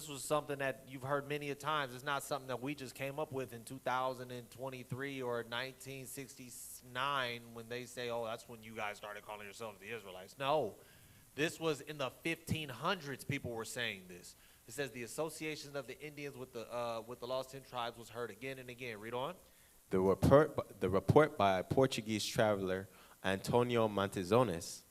was something that you've heard many a times. It's not something that we just came up with in 2023 or 1969 when they say, oh, that's when you guys started calling yourselves the Israelites. No, this was in the 1500s people were saying this. It says the association of the Indians with the lost 10 tribes was heard again and again. Read on. The report by Portuguese traveler Antonio Montezinos,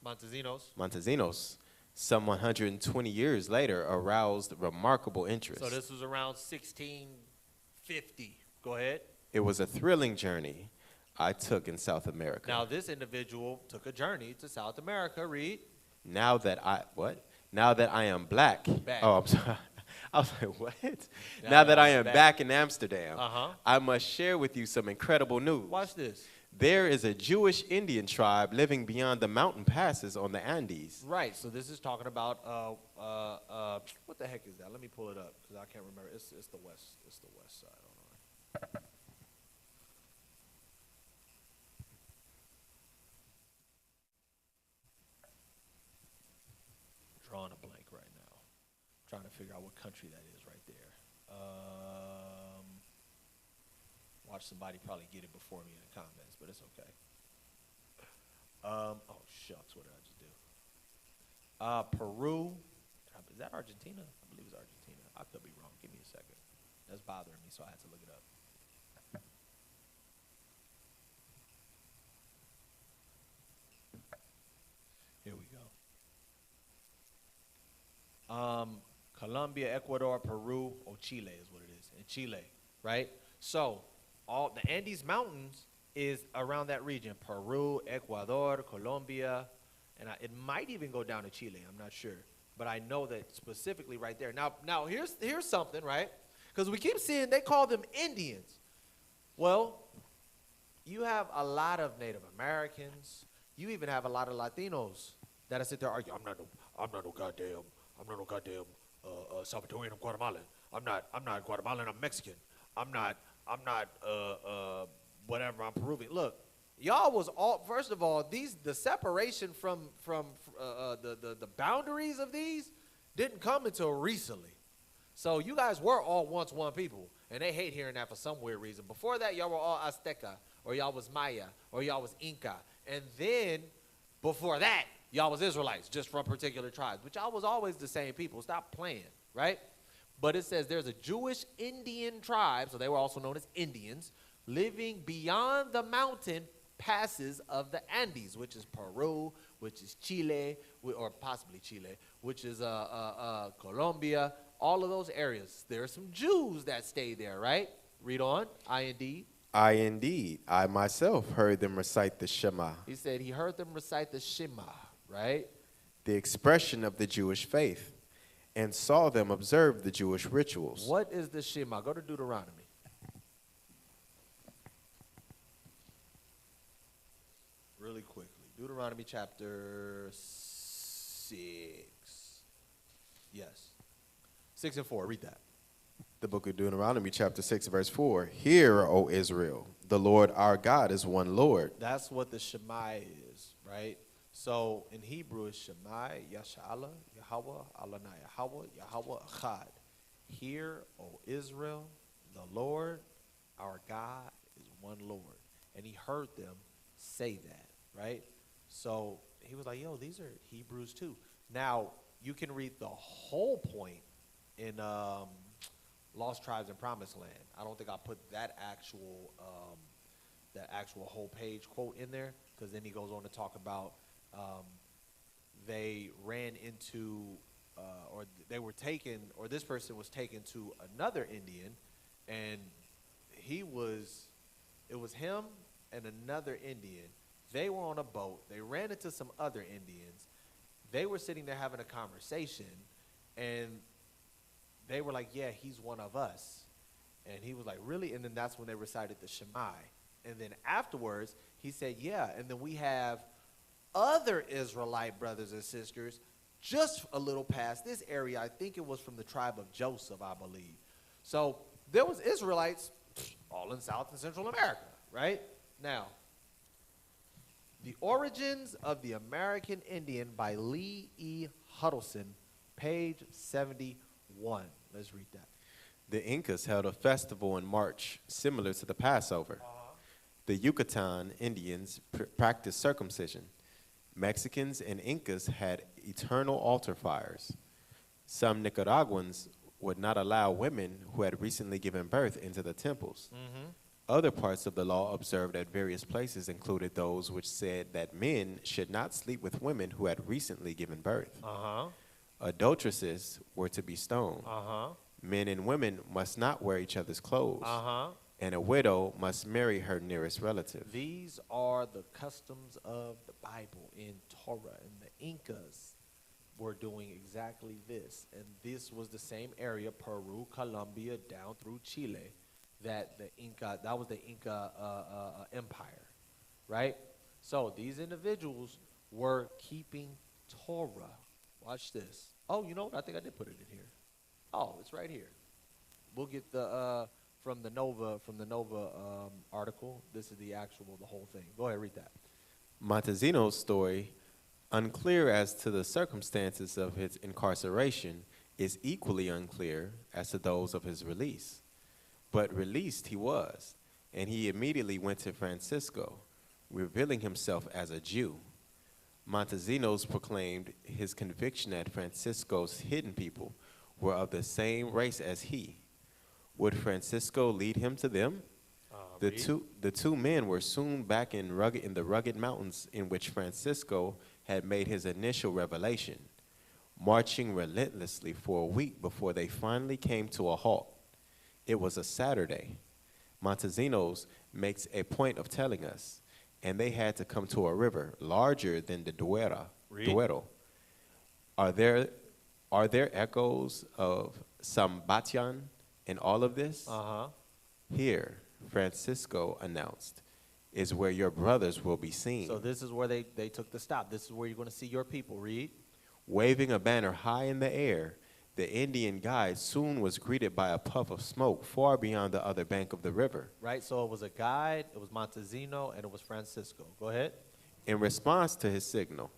some 120 years later, aroused remarkable interest. So this was around 1650. Go ahead. It was a thrilling journey I took in South America. Now this individual took a journey to South America. Read. Now that I am black. Back. Oh, I'm sorry. I was like, what? Now that I am back in Amsterdam, I must share with you some incredible news. Watch this. There is a Jewish Indian tribe living beyond the mountain passes on the Andes. Right. So this is talking about what the heck is that? Let me pull it up because I can't remember. It's the west. It's the west side. Hold on. Drawing a blank right now. Trying to figure out what country that is right there. Watch somebody probably get it before me in the comments, but it's okay. Oh, shucks, what did I just do? Peru. Is that Argentina? I believe it's Argentina. I could be wrong. Give me a second. That's bothering me, so I had to look it up. Here we go. Colombia, Ecuador, Peru, or Chile is what it is. In Chile, right? So all the Andes Mountains is around that region. Peru, Ecuador, Colombia, and it might even go down to Chile. I'm not sure. But I know that specifically right there. Now here's something, right? Because we keep seeing they call them Indians. Well, you have a lot of Native Americans. You even have a lot of Latinos that sit there arguing, I'm not no goddamn Salvadorian, I'm Guatemalan. I'm not Guatemalan, I'm Mexican. I'm not whatever, I'm Peruvian. Look, y'all was all, first of all, the separation from the boundaries of these didn't come until recently. So you guys were all once one people, and they hate hearing that for some weird reason. Before that, y'all were all Azteca, or y'all was Maya, or y'all was Inca. And then, before that, y'all was Israelites, just from particular tribes. But y'all was always the same people. Stop playing, right? But it says there's a Jewish Indian tribe, so they were also known as Indians, living beyond the mountain passes of the Andes, which is Peru, which is Chile, or possibly Chile, which is Colombia, all of those areas. There are some Jews that stay there, right? Read on. I indeed. I indeed, I myself heard them recite the Shema, He said he heard them recite the Shema, right? the expression of the Jewish faith, and saw them observe the Jewish rituals. What is the Shema? Go to Deuteronomy. Really quickly. Deuteronomy chapter 6. Yes. 6 and 4. Read that. The book of Deuteronomy, chapter 6, verse 4. Hear, O Israel, the Lord our God is one Lord. That's what the Shema is, right? So in Hebrew, it's Shema Yasharahla, Yahweh, Alana Yahweh, Yahweh Echad. Hear, O Israel, the Lord our God is one Lord. And he heard them say that, right? So he was like, yo, these are Hebrews too. Now, you can read the whole point in Lost Tribes and Promised Land. I don't think I put that actual whole page quote in there, because then he goes on to talk about they ran into, or they were taken, or this person was taken to another Indian, and it was him and another Indian. They were on a boat. They ran into some other Indians. They were sitting there having a conversation, and they were like, yeah, he's one of us. And he was like, really? And then that's when they recited the Shema. And then afterwards, he said, yeah, and then we have other Israelite brothers and sisters just a little past this area. I think it was from the tribe of Joseph, I believe. So there was Israelites all in South and Central America, right? Now, The Origins of the American Indian by Lee E. Huddleston, page 71. Let's read that. The Incas held a festival in March similar to the Passover. The Yucatan Indians practiced circumcision. Mexicans and Incas had eternal altar fires. Some Nicaraguans would not allow women who had recently given birth into the temples. Other parts of the law observed at various places included those which said that men should not sleep with women who had recently given birth. Adulteresses were to be stoned. Men and women must not wear each other's clothes. And a widow must marry her nearest relative. These are the customs of the Bible in Torah, and the Incas were doing exactly this. And this was the same area, Peru, Colombia, down through Chile, that was the Inca Empire, right? So these individuals were keeping Torah. Watch this. Oh, you know what? I think I did put it in here. Oh, it's right here. We'll get the from the Nova article. This is the whole thing. Go ahead, read that. Montezino's story, unclear as to the circumstances of his incarceration, is equally unclear as to those of his release. But released he was, and he immediately went to Francisco, revealing himself as a Jew. Montesinos proclaimed his conviction that Francisco's hidden people were of the same race as he. Would Francisco lead him to them? The two men were soon back in the rugged mountains in which Francisco had made his initial revelation, marching relentlessly for a week before they finally came to a halt. It was a Saturday. Montesinos makes a point of telling us, and they had to come to a river larger than the Duero. Are there echoes of Sambatian in all of this? Here, Francisco announced, is where your brothers will be seen. So this is where they took the stop. This is where you're going to see your people. Read. Waving a banner high in the air, the Indian guide soon was greeted by a puff of smoke far beyond the other bank of the river. Right, so it was a guide, it was Montezino, and it was Francisco. Go ahead. In response to his signal,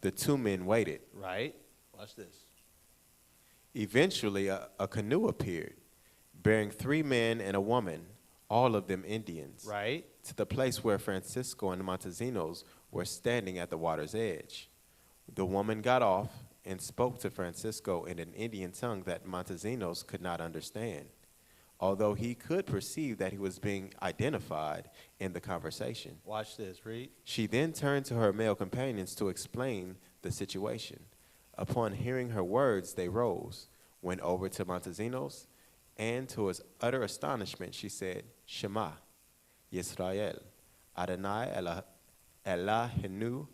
the two men waited. Right, watch this. Eventually, a canoe appeared, bearing 3 men and a woman, all of them Indians, right, to the place where Francisco and Montesinos were standing at the water's edge. The woman got off and spoke to Francisco in an Indian tongue that Montesinos could not understand. although he could perceive that he was being identified in the conversation. Watch this, read. She then turned to her male companions to explain the situation. Upon hearing her words, they rose, went over to Montezinos, and to his utter astonishment, she said, Shema, Yisrael, Adonai Elohenu,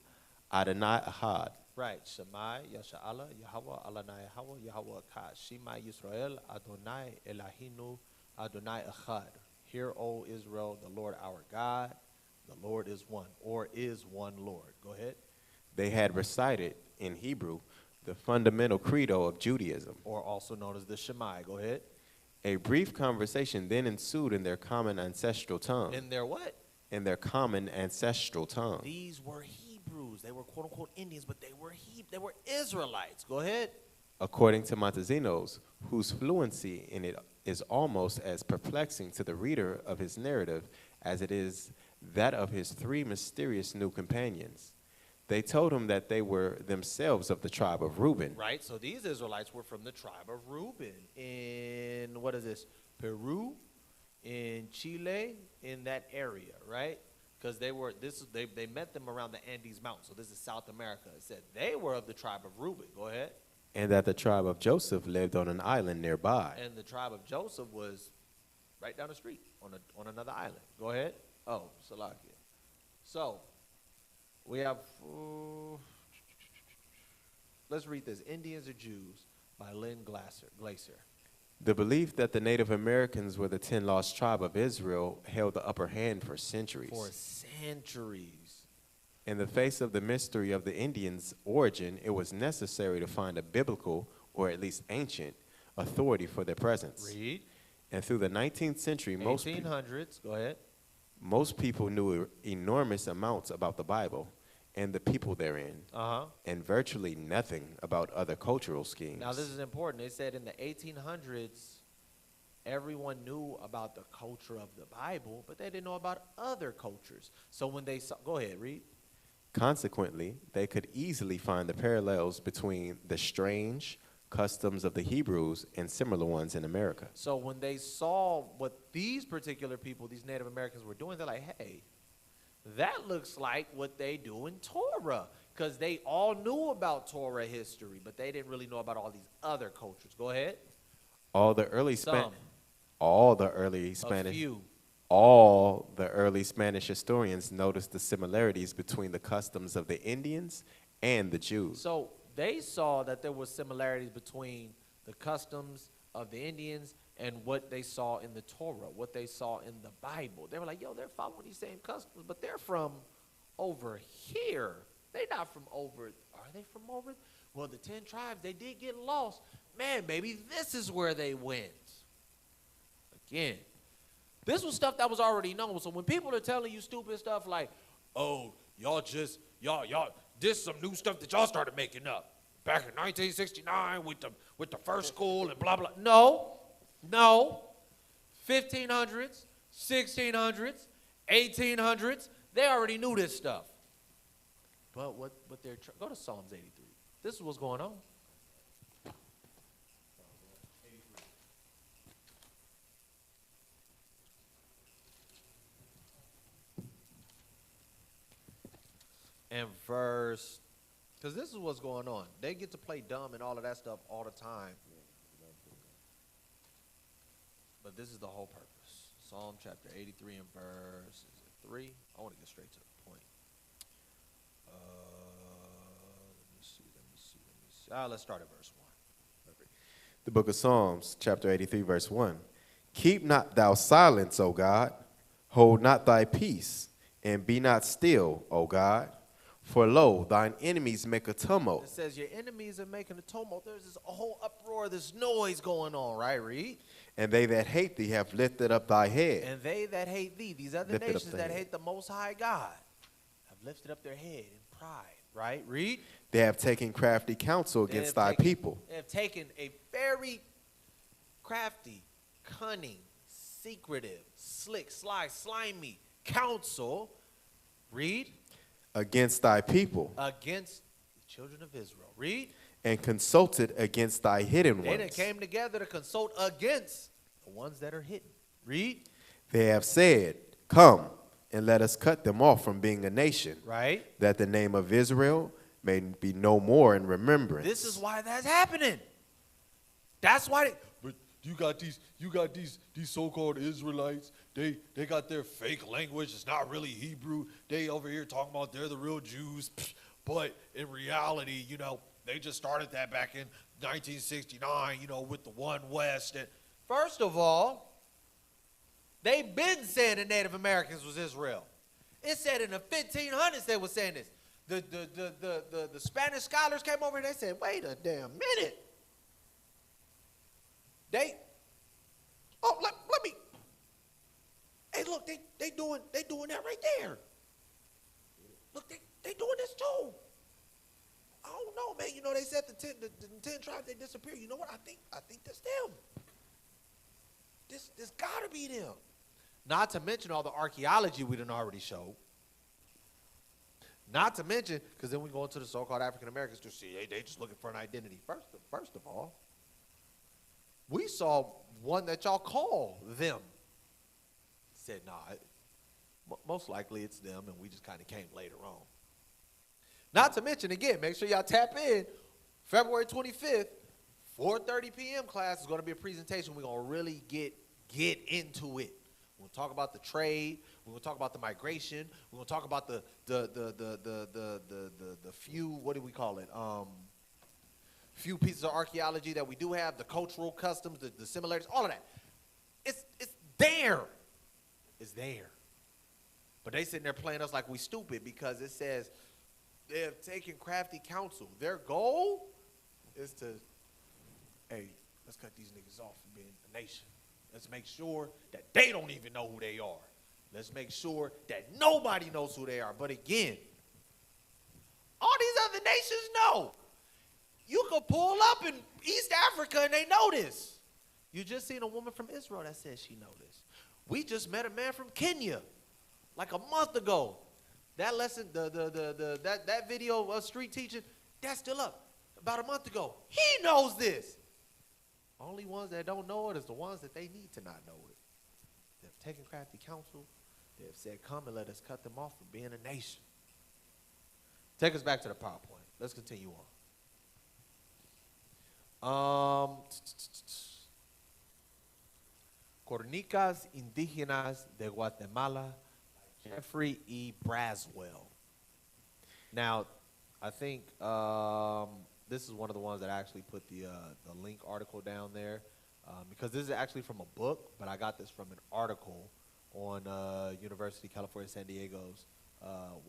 Adonai Ahad. Right. Shalam Yasharahla, Yahweh, Adonai Yahweh, Yahweh Echad. Shema Yisrael, Adonai Elohenu, Adonai Echad. Hear, O Israel, the Lord our God, the Lord is one, or is one Lord. Go ahead. They had recited in Hebrew the fundamental credo of Judaism. Or also known as the Shema. Go ahead. A brief conversation then ensued in their common ancestral tongue. In their what? In their common ancestral tongue. These were Hebrews. They were quote unquote Indians, but they were Israelites. Go ahead. According to Montezinos, whose fluency in it is almost as perplexing to the reader of his narrative as it is that of his three mysterious new companions. They told him that they were themselves of the tribe of Reuben. Right, so these Israelites were from the tribe of Reuben in, what is this, Peru, in Chile, in that area, right? Because they met them around the Andes Mountains, so this is South America. It said they were of the tribe of Reuben. Go ahead. And that the tribe of Joseph lived on an island nearby. And the tribe of Joseph was right down the street on another island. Go ahead. Oh, Salakia. So, we have, let's read this. Indians or Jews by Lynn Glaser. The belief that the Native Americans were the 10 lost tribe of Israel held the upper hand for centuries. For centuries. In the face of the mystery of the Indians' origin, it was necessary to find a biblical, or at least ancient, authority for their presence. Read. And through the 19th century, 1800s, go ahead. Most people knew enormous amounts about the Bible and the people therein, and virtually nothing about other cultural schemes. Now, this is important. They said in the 1800s, everyone knew about the culture of the Bible, but they didn't know about other cultures. So when they saw, go ahead, read. Consequently, they could easily find the parallels between the strange customs of the Hebrews and similar ones in America. So when they saw what these particular people, these Native Americans were doing, they're like, hey, that looks like what they do in Torah. Because they all knew about Torah history, but they didn't really know about all these other cultures. Go ahead. All the early Spanish historians noticed the similarities between the customs of the Indians and the Jews. So they saw that there were similarities between the customs of the Indians and what they saw in the Torah, what they saw in the Bible. They were like, yo, they're following these same customs, but they're from over here. They're not from over, are they from over? Well, the 10 tribes, they did get lost. Man, maybe this is where they went. Again, this was stuff that was already known. So when people are telling you stupid stuff like, oh, y'all, this some new stuff that y'all started making up back in 1969 with the first school and blah, blah. No. 1500s, 1600s, 1800s, they already knew this stuff. But what they're, go to Psalms 83. This is what's going on. And verse, because this is what's going on. They get to play dumb and all of that stuff all the time. But this is the whole purpose. Psalm chapter 83 and verse, is it 3? I want to get straight to the point. Let me see. Let's start at verse 1. The book of Psalms, chapter 83, verse 1. Keep not thou silence, O God. Hold not thy peace, and be not still, O God. For lo, thine enemies make a tumult. It says your enemies are making a tumult. There's this whole uproar, this noise going on, right? Read. And they that hate thee have lifted up thy head. And they that hate thee, these other nations that hate the Most High God, have lifted up their head in pride, right? Read. They have taken crafty counsel against thy people. They have taken a very crafty, cunning, secretive, slick, sly, slimy counsel. Read. Against thy people. Against the children of Israel. Read. And consulted against thy hidden ones. They came together to consult against the ones that are hidden. Read. They have said, come and let us cut them off from being a nation, Right. that the name of Israel may be no more in remembrance. This is why that's happening. That's why. But you got these so-called Israelites. They got their fake language. It's not really Hebrew. They over here talking about they're the real Jews. But in reality, they just started that back in 1969, with the One West. And First of all, they've been saying the Native Americans was Israel. It said in the 1500s they were saying this. The Spanish scholars came over and they said, wait a damn minute. Let me. Hey, look, they doing that right there. Look, they doing this too. I don't know, man. They said the 10 tribes, they disappeared. You know what? I think that's them. This gotta be them. Not to mention all the archaeology we done already showed. Not to mention, because then we go into the so-called African Americans to see they just looking for an identity. First of all, we saw one that y'all call them. Said, nah, most likely it's them, and we just kind of came later on. Not to mention, again, make sure y'all tap in. February 25th, 4:30 p.m. class is going to be a presentation. We're going to really get into it. We're going to talk about the trade. We're going to talk about the migration. We're going to talk about the few, what do we call it? Few pieces of archaeology that we do have, the cultural customs, the similarities, all of that. It's there. It's there. But they sitting there playing us like we stupid because it says they have taken crafty counsel. Their goal is to, hey, let's cut these niggas off from being a nation. Let's make sure that they don't even know who they are. Let's make sure that nobody knows who they are. But again, all these other nations know. You could pull up in East Africa and they know this. You just seen a woman from Israel that says she know this. We just met a man from Kenya like a month ago. That lesson, that video of street teaching, that's still up about a month ago. He knows this. Only ones that don't know it is the ones that they need to not know it. They've taken crafty counsel. They've said, come and let us cut them off from being a nation. Take us back to the PowerPoint. Let's continue on. Crónicas Indígenas de Guatemala, Jeffrey E. Braswell. Now, I think this is one of the ones that actually put the link article down there because this is actually from a book, but I got this from an article on University of California, San Diego's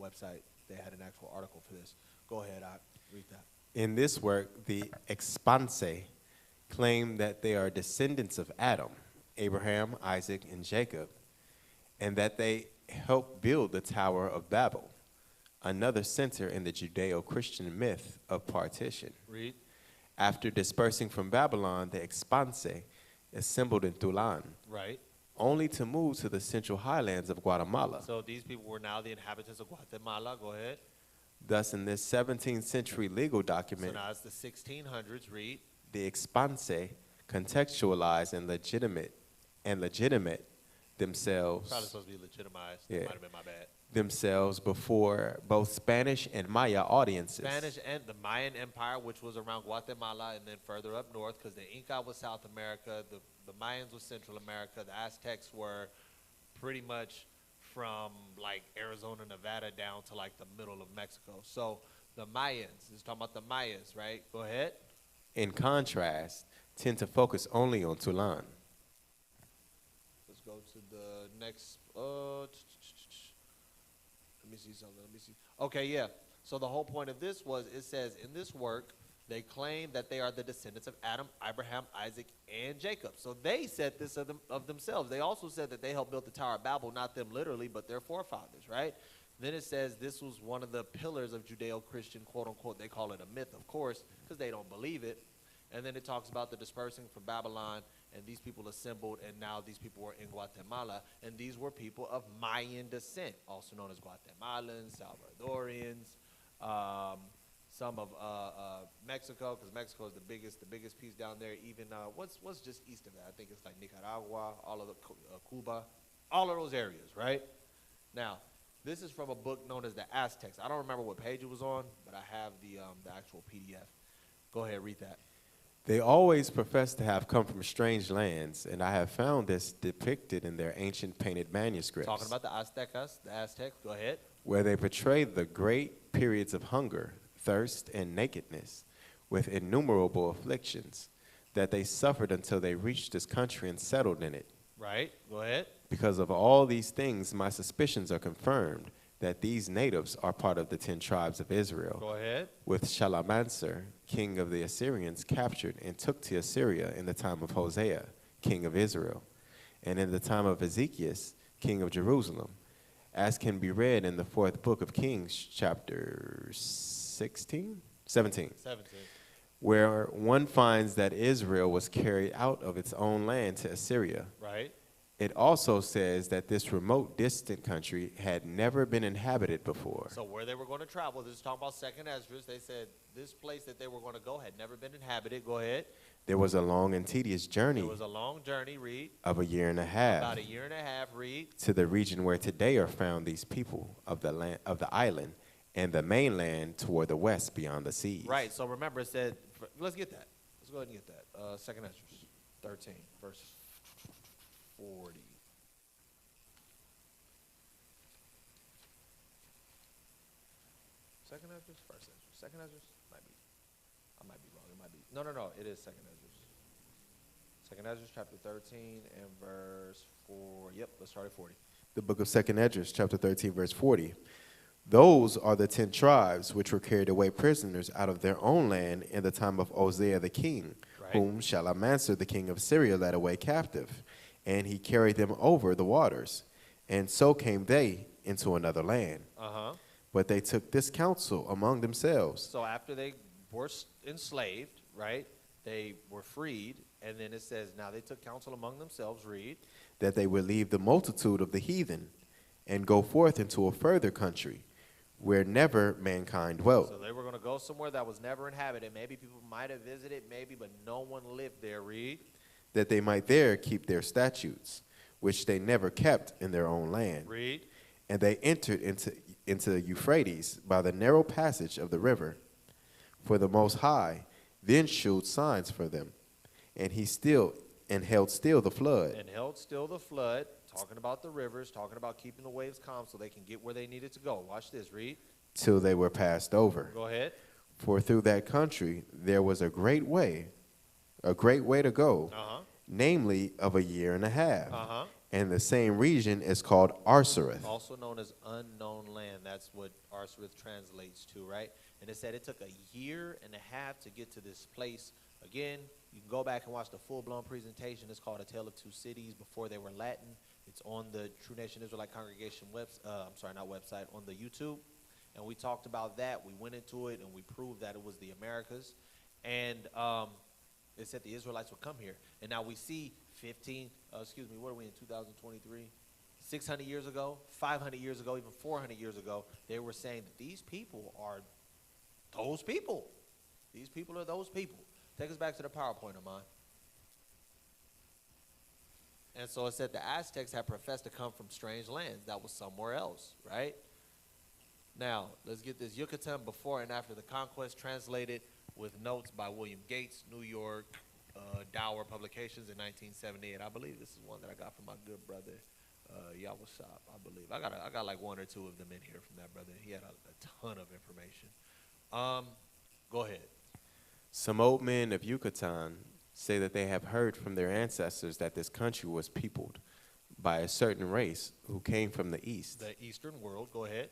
website. They had an actual article for this. Go ahead, I read that. In this work, the Expanse claim that they are descendants of Adam, Abraham, Isaac, and Jacob, and that they helped build the Tower of Babel, another center in the Judeo-Christian myth of partition. Read. After dispersing from Babylon, the Expanse assembled in Tulan, Right. only to move to the central highlands of Guatemala. So these people were now the inhabitants of Guatemala. Go ahead. Thus, in this 17th century legal So document, now it's the 1600s. Read. the Expanse contextualize and legitimate themselves. Probably supposed to be legitimized. Yeah. That might have been my bad. Themselves before both Spanish and Maya audiences. Spanish and the Mayan Empire, which was around Guatemala and then further up north, because the Inca was South America, the Mayans was Central America, the Aztecs were pretty much from like Arizona, Nevada down to like the middle of Mexico. So the Mayans, it's talking about the Mayas, right? Go ahead. In contrast, tend to focus only on Tulan. Let's go to the next. Let me see something. Let me see. Okay, yeah. So the whole point of this was, it says in this work, they claim that they are the descendants of Adam, Abraham, Isaac, and Jacob. So they said this of themselves. They also said that they helped build the Tower of Babel, not them literally, but their forefathers, right? Then it says this was one of the pillars of Judeo-Christian, quote unquote. They call it a myth, of course, because they don't believe it. And then it talks about the dispersing from Babylon, and these people assembled, and now these people were in Guatemala, and these were people of Mayan descent, also known as Guatemalans, Salvadorians, some of Mexico, because Mexico is the biggest piece down there. Even what's just east of that? I think it's like Nicaragua, all of the Cuba, all of those areas, right? Now, this is from a book known as the Aztecs. I don't remember what page it was on, but I have the actual PDF. Go ahead, read that. They always profess to have come from strange lands, and I have found this depicted in their ancient painted manuscripts. Talking about the Aztecs. Go ahead. Where they portray the great periods of hunger, thirst, and nakedness, with innumerable afflictions, that they suffered until they reached this country and settled in it. Right. Go ahead. Because of all these things, my suspicions are confirmed that these natives are part of the 10 tribes of Israel. Go ahead. With Shalam Yasharahla, king of the Assyrians, captured and took to Assyria in the time of Hosea, king of Israel, and in the time of Ezekiel, king of Jerusalem, as can be read in the 4th book of Kings, chapter 17, where one finds that Israel was carried out of its own land to Assyria. Right. It also says that this remote, distant country had never been inhabited before. So where they were going to travel, this is talking about 2nd Esdras. They said this place that they were going to go had never been inhabited. Go ahead. There was a long and tedious journey. It was a long journey, read. Of a year and a half. About a year and a half, read. To the region where today are found these people of the land of the island and the mainland toward the west beyond the seas. Right. So remember, it said, let's get that. Let's go ahead and get that. 2nd Esdras 13, verse 40. Second Esdras, first Esdras. 2nd Esdras might be. I might be wrong. It might be. No. It is 2nd Esdras. 2nd Esdras, chapter 13 and verse 4. Yep. Let's start at 40. The book of 2nd Esdras, chapter 13, verse 40. Those are the 10 tribes which were carried away prisoners out of their own land in the time of Hosea the king, right. Whom Shalam Yasharahla, the king of Syria, led away captive. And he carried them over the waters. And so came they into another land. Uh-huh. But they took this counsel among themselves. So after they were enslaved, right, they were freed. And then it says, now they took counsel among themselves, read. That they would leave the multitude of the heathen and go forth into a further country where never mankind dwelt. So they were going to go somewhere that was never inhabited. Maybe people might have visited, maybe, but no one lived there, read. That they might there keep their statutes, which they never kept in their own land. Read. And they entered into Euphrates by the narrow passage of the river. For the Most High then shewed signs for them, and held still the flood. And held still the flood, talking about the rivers, talking about keeping the waves calm so they can get where they needed to go. Watch this, read. Till they were passed over. Go ahead. For through that country there was a great way to go, namely of a year and a half. And the same region is called Arsareth. Also known as unknown land. That's what Arsareth translates to, right? And it said it took a year and a half to get to this place. Again, you can go back and watch the full-blown presentation. It's called A Tale of Two Cities before they were Latin. It's on the True Nation Israelite Congregation website, on the YouTube. And we talked about that. We went into it, and we proved that it was the Americas. And it said the Israelites would come here. And now we see what are we in, 2023? 600 years ago, 500 years ago, even 400 years ago, they were saying that these people are those people. These people are those people. Take us back to the PowerPoint of mine. And so it said the Aztecs had professed to come from strange lands. That was somewhere else, right? Now, let's get this. Yucatan before and after the conquest, translated with notes by William Gates, New York, Dower Publications in 1978. I believe this is one that I got from my good brother, Yawashop, I believe. I got like one or two of them in here from that brother. He had a ton of information. Go ahead. Some old men of Yucatan say that they have heard from their ancestors that this country was peopled by a certain race who came from the east. The eastern world. Go ahead.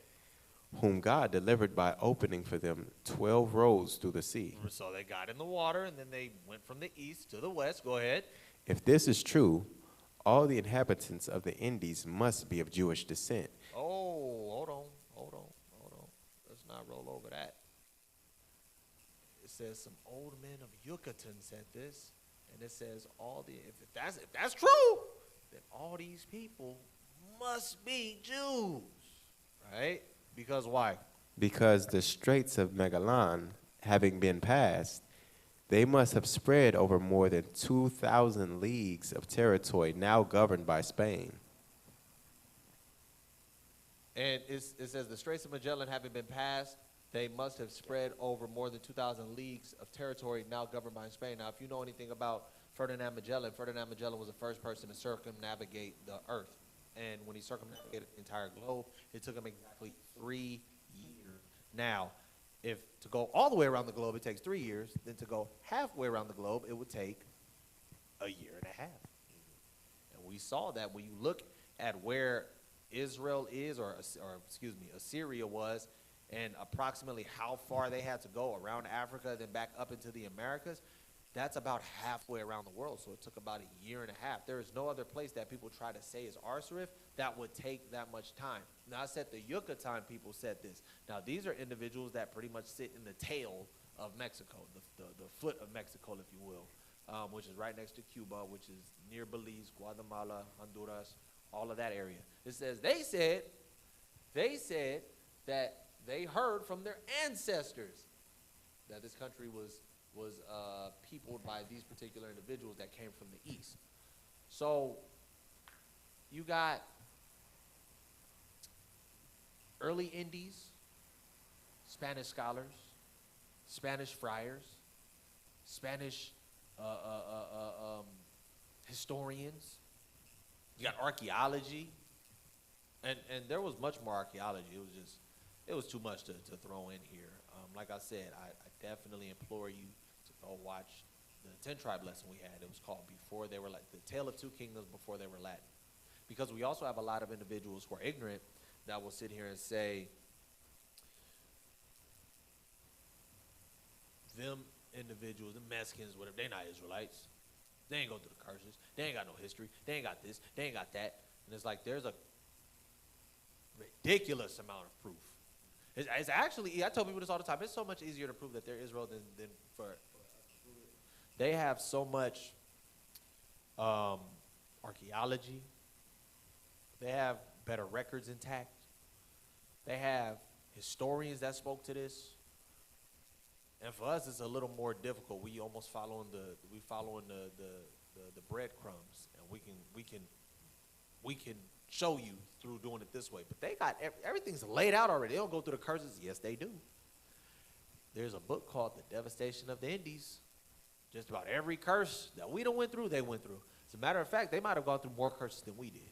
Whom God delivered by opening for them 12 roads through the sea. So they got in the water, and then they went from the east to the west. Go ahead. If this is true, all the inhabitants of the Indies must be of Jewish descent. Oh, hold on. Let's not roll over that. It says some old men of Yucatan said this, and it says if that's true, then all these people must be Jews, right? Because why? because the Straits of Magellan, having been passed, they must have spread over more than 2,000 leagues of territory now governed by Spain. And it says the Straits of Magellan having been passed, they must have spread over more than 2,000 leagues of territory now governed by Spain. Now, if you know anything about Ferdinand Magellan was the first person to circumnavigate the earth. And when he circumnavigated the entire globe, it took him exactly 3 years. Now, if to go all the way around the globe, it takes 3 years, then to go halfway around the globe, it would take a year and a half. And we saw that when you look at where Israel is, or excuse me, Assyria was, and approximately how far they had to go around Africa, then back up into the Americas, that's about halfway around the world. So it took about a year and a half. There is no other place that people try to say is Arsarif that would take that much time. Now, I said the Yucatan people said this. Now, these are individuals that pretty much sit in the tail of Mexico, the foot of Mexico, if you will, which is right next to Cuba, which is near Belize, Guatemala, Honduras, all of that area. It says they said that they heard from their ancestors that this country was peopled by these particular individuals that came from the east. So you got early Indies, Spanish scholars, Spanish friars, Spanish historians. You got archaeology, and there was much more archaeology. It was too much to throw in here. Like I said, I definitely implore you to go watch the 10 tribe lesson we had. It was called Before They Were Latin, The Tale of Two Kingdoms Before They Were Latin. Because we also have a lot of individuals who are ignorant that will sit here and say, them individuals, the Mexicans, whatever, they're not Israelites. They ain't go through the curses. They ain't got no history. They ain't got this. They ain't got that. And it's like there's a ridiculous amount of proof. It's actually, I tell people this all the time, it's so much easier to prove that they're Israel than for us to prove it. They have so much archaeology. They have better records intact. They have historians that spoke to this. And for us, it's a little more difficult. We almost following the breadcrumbs, and we can show you through doing it this way. But they got everything's laid out already. They don't go through the curses. Yes, they do. There's a book called The Devastation of the Indies. Just about every curse that we done went through, they went through. As a matter of fact, they might have gone through more curses than we did.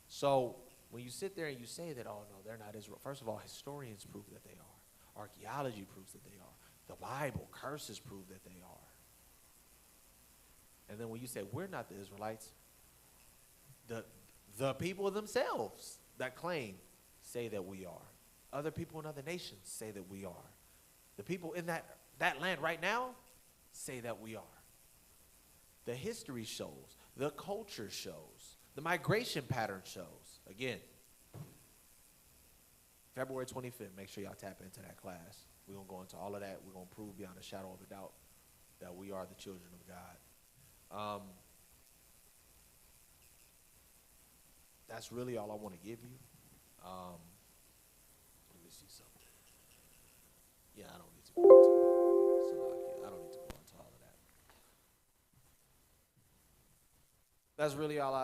So when you sit there and you say that, oh no, they're not Israel. First of all, historians prove that they are. Archaeology proves that they are. The Bible, curses prove that they are. And then when you say we're not the Israelites, the people themselves that claim say that we are. Other people in other nations say that we are. The people in that land right now say that we are. The history shows, the culture shows, the migration pattern shows. Again, February 25th, make sure y'all tap into that class. We're going to go into all of that. We're going to prove beyond a shadow of a doubt that we are the children of God. That's really all I want to give you. Let me see something. Yeah, I don't need to go into I don't need to go into all of that. That's really all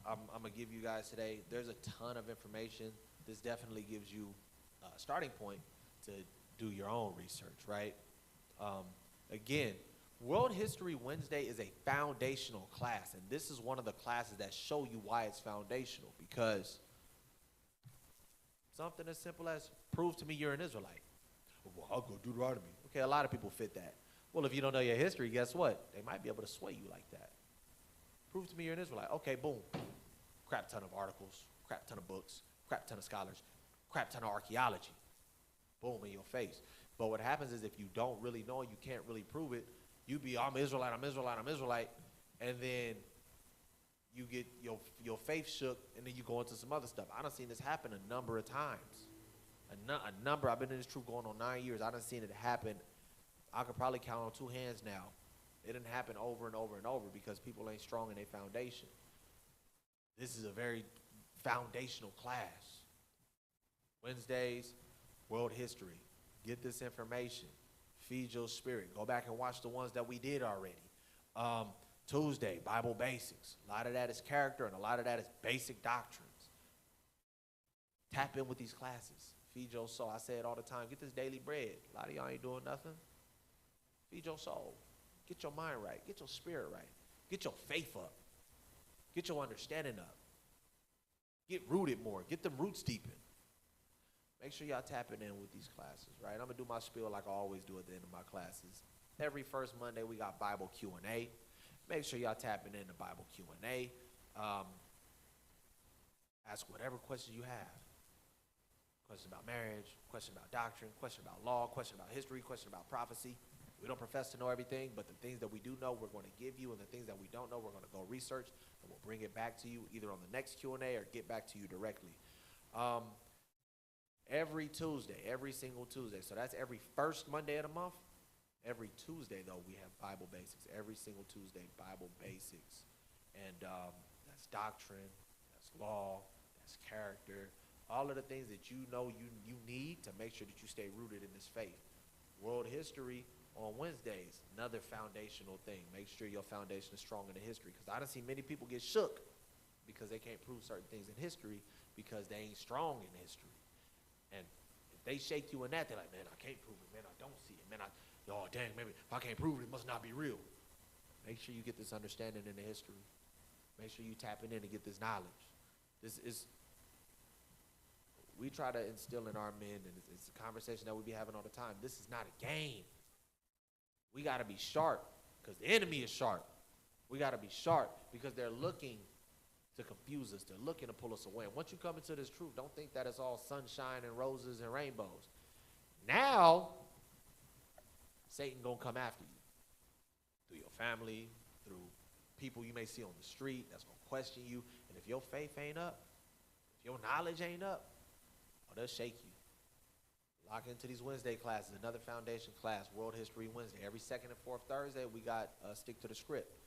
I'm going to give you guys today. There's a ton of information. This definitely gives you a starting point to do your own research, right? Again, World History Wednesday is a foundational class, and this is one of the classes that show you why it's foundational, because something as simple as prove to me you're an Israelite. Well, I'll go Deuteronomy. Okay, a lot of people fit that. Well, if you don't know your history, guess what? They might be able to sway you like that. Prove to me you're an Israelite. Okay, boom. Crap ton of articles, crap ton of books, crap ton of scholars, crap ton of archaeology. Boom, in your face. But what happens is if you don't really know and you can't really prove it, you be, I'm Israelite, and then you get your faith shook, and then you go into some other stuff. I done seen this happen a number of times. I've been in this truth going on 9 years. I done seen it happen. I could probably count on two hands now. It didn't happen over and over and over because people ain't strong in their foundation. This is a very foundational class. Wednesdays, world history. Get this information. Feed your spirit. Go back and watch the ones that we did already. Tuesday, Bible basics. A lot of that is character and a lot of that is basic doctrines. Tap in with these classes. Feed your soul. I say it all the time. Get this daily bread. A lot of y'all ain't doing nothing. Feed your soul. Get your mind right. Get your spirit right. Get your faith up. Get your understanding up. Get rooted more. Get them roots deepened. Make sure y'all tapping in with these classes, right? I'm going to do my spiel like I always do at the end of my classes. Every first Monday, we got Bible Q&A. Make sure y'all tapping in the Bible Q&A. Ask whatever questions you have. Question about marriage, question about doctrine, question about law, question about history, question about prophecy. We don't profess to know everything, but the things that we do know, we're going to give you, and the things that we don't know, we're going to go research, and we'll bring it back to you either on the next Q&A or get back to you directly. Every Tuesday, every single Tuesday, so that's every first Monday of the month. Every Tuesday, though, we have Bible Basics. Every single Tuesday, Bible Basics. And that's doctrine, that's law, that's character, all of the things that you know you need to make sure that you stay rooted in this faith. World history on Wednesdays, another foundational thing. Make sure your foundation is strong in the history, because I done seen many people get shook because they can't prove certain things in history because they ain't strong in history. And if they shake you in that, they're like, man, I can't prove it. Man, I don't see it. Man, oh, dang, maybe if I can't prove it, it must not be real. Make sure you get this understanding in the history. Make sure you tapping in to get this knowledge. This is, we try to instill in our men, and it's a conversation that we be having all the time. This is not a game. We got to be sharp because the enemy is sharp. We got to be sharp because they're looking to confuse us. They're looking to pull us away. And once you come into this truth, don't think that it's all sunshine and roses and rainbows. Now, Satan gonna come after you through your family, through people you may see on the street that's gonna question you. And if your faith ain't up, if your knowledge ain't up, oh, they'll shake you. Lock into these Wednesday classes. Another foundation class, World History Wednesday. Every second and fourth Thursday, we got Stick to the Script.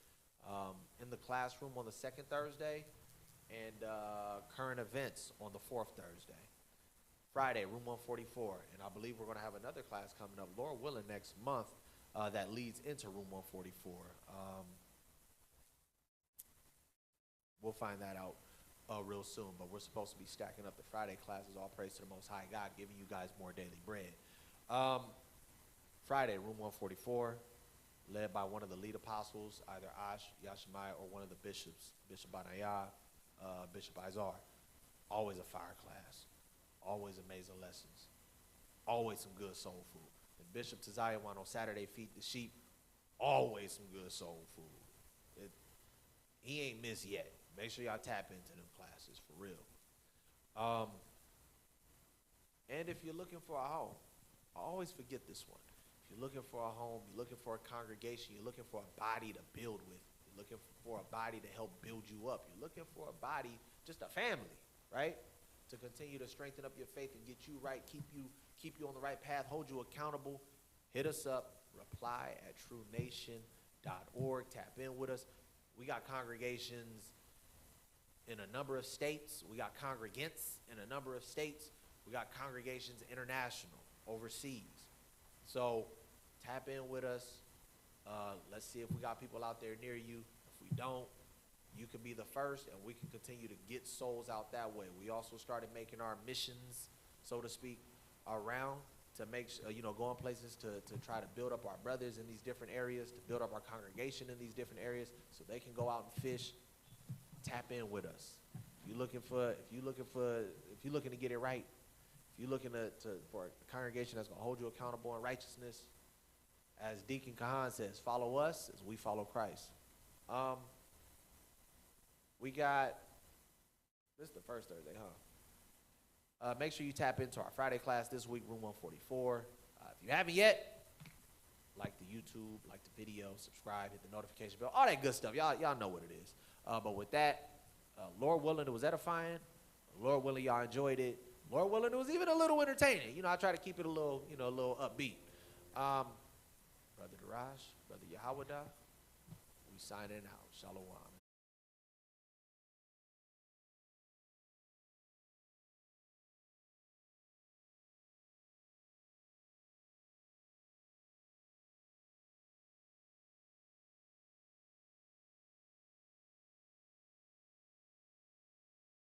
In the classroom on the second Thursday, and current events on the fourth Thursday. Friday, room 144, and I believe we're going to have another class coming up, Lord willing, next month that leads into room 144. We'll find that out real soon, but we're supposed to be stacking up the Friday classes. All praise to the Most High God, giving you guys more daily bread. Friday, room 144. Led by one of the lead apostles, either Ash, Yashimai, or one of the bishops, Bishop Anaya, Bishop Izar. Always a fire class. Always amazing lessons. Always some good soul food. And Bishop Taziah on Saturday, Feed the Sheep. Always some good soul food. He ain't missed yet. Make sure y'all tap into them classes for real. And if you're looking for a home, I always forget this one. If you're looking for a home, you're looking for a congregation, you're looking for a body to build with, you're looking for a body to help build you up, you're looking for a body, just a family, right, to continue to strengthen up your faith and get you right, keep you on the right path, hold you accountable, hit us up, reply@truenation.org, tap in with us. We got congregations in a number of states. We got congregants in a number of states. We got congregations international, overseas. So tap in with us. Let's see if we got people out there near you. If we don't, you can be the first, and we can continue to get souls out that way. We also started making our missions, so to speak, around to make going places to try to build up our brothers in these different areas, to build up our congregation in these different areas, so they can go out and fish. Tap in with us. If you're looking to get it right, if you're looking for a congregation that's going to hold you accountable in righteousness, as Deacon Kahan says, follow us as we follow Christ. We got, this is the first Thursday, huh? Make sure you tap into our Friday class this week, room 144. If you haven't yet, like the YouTube, like the video, subscribe, hit the notification bell, all that good stuff. Y'all know what it is. But with that, Lord willing, it was edifying. Lord willing, y'all enjoyed it. Lord willing, it was even a little entertaining. I try to keep it a little upbeat. Brother Darash, Brother Yahawada, we signing out. Shalom.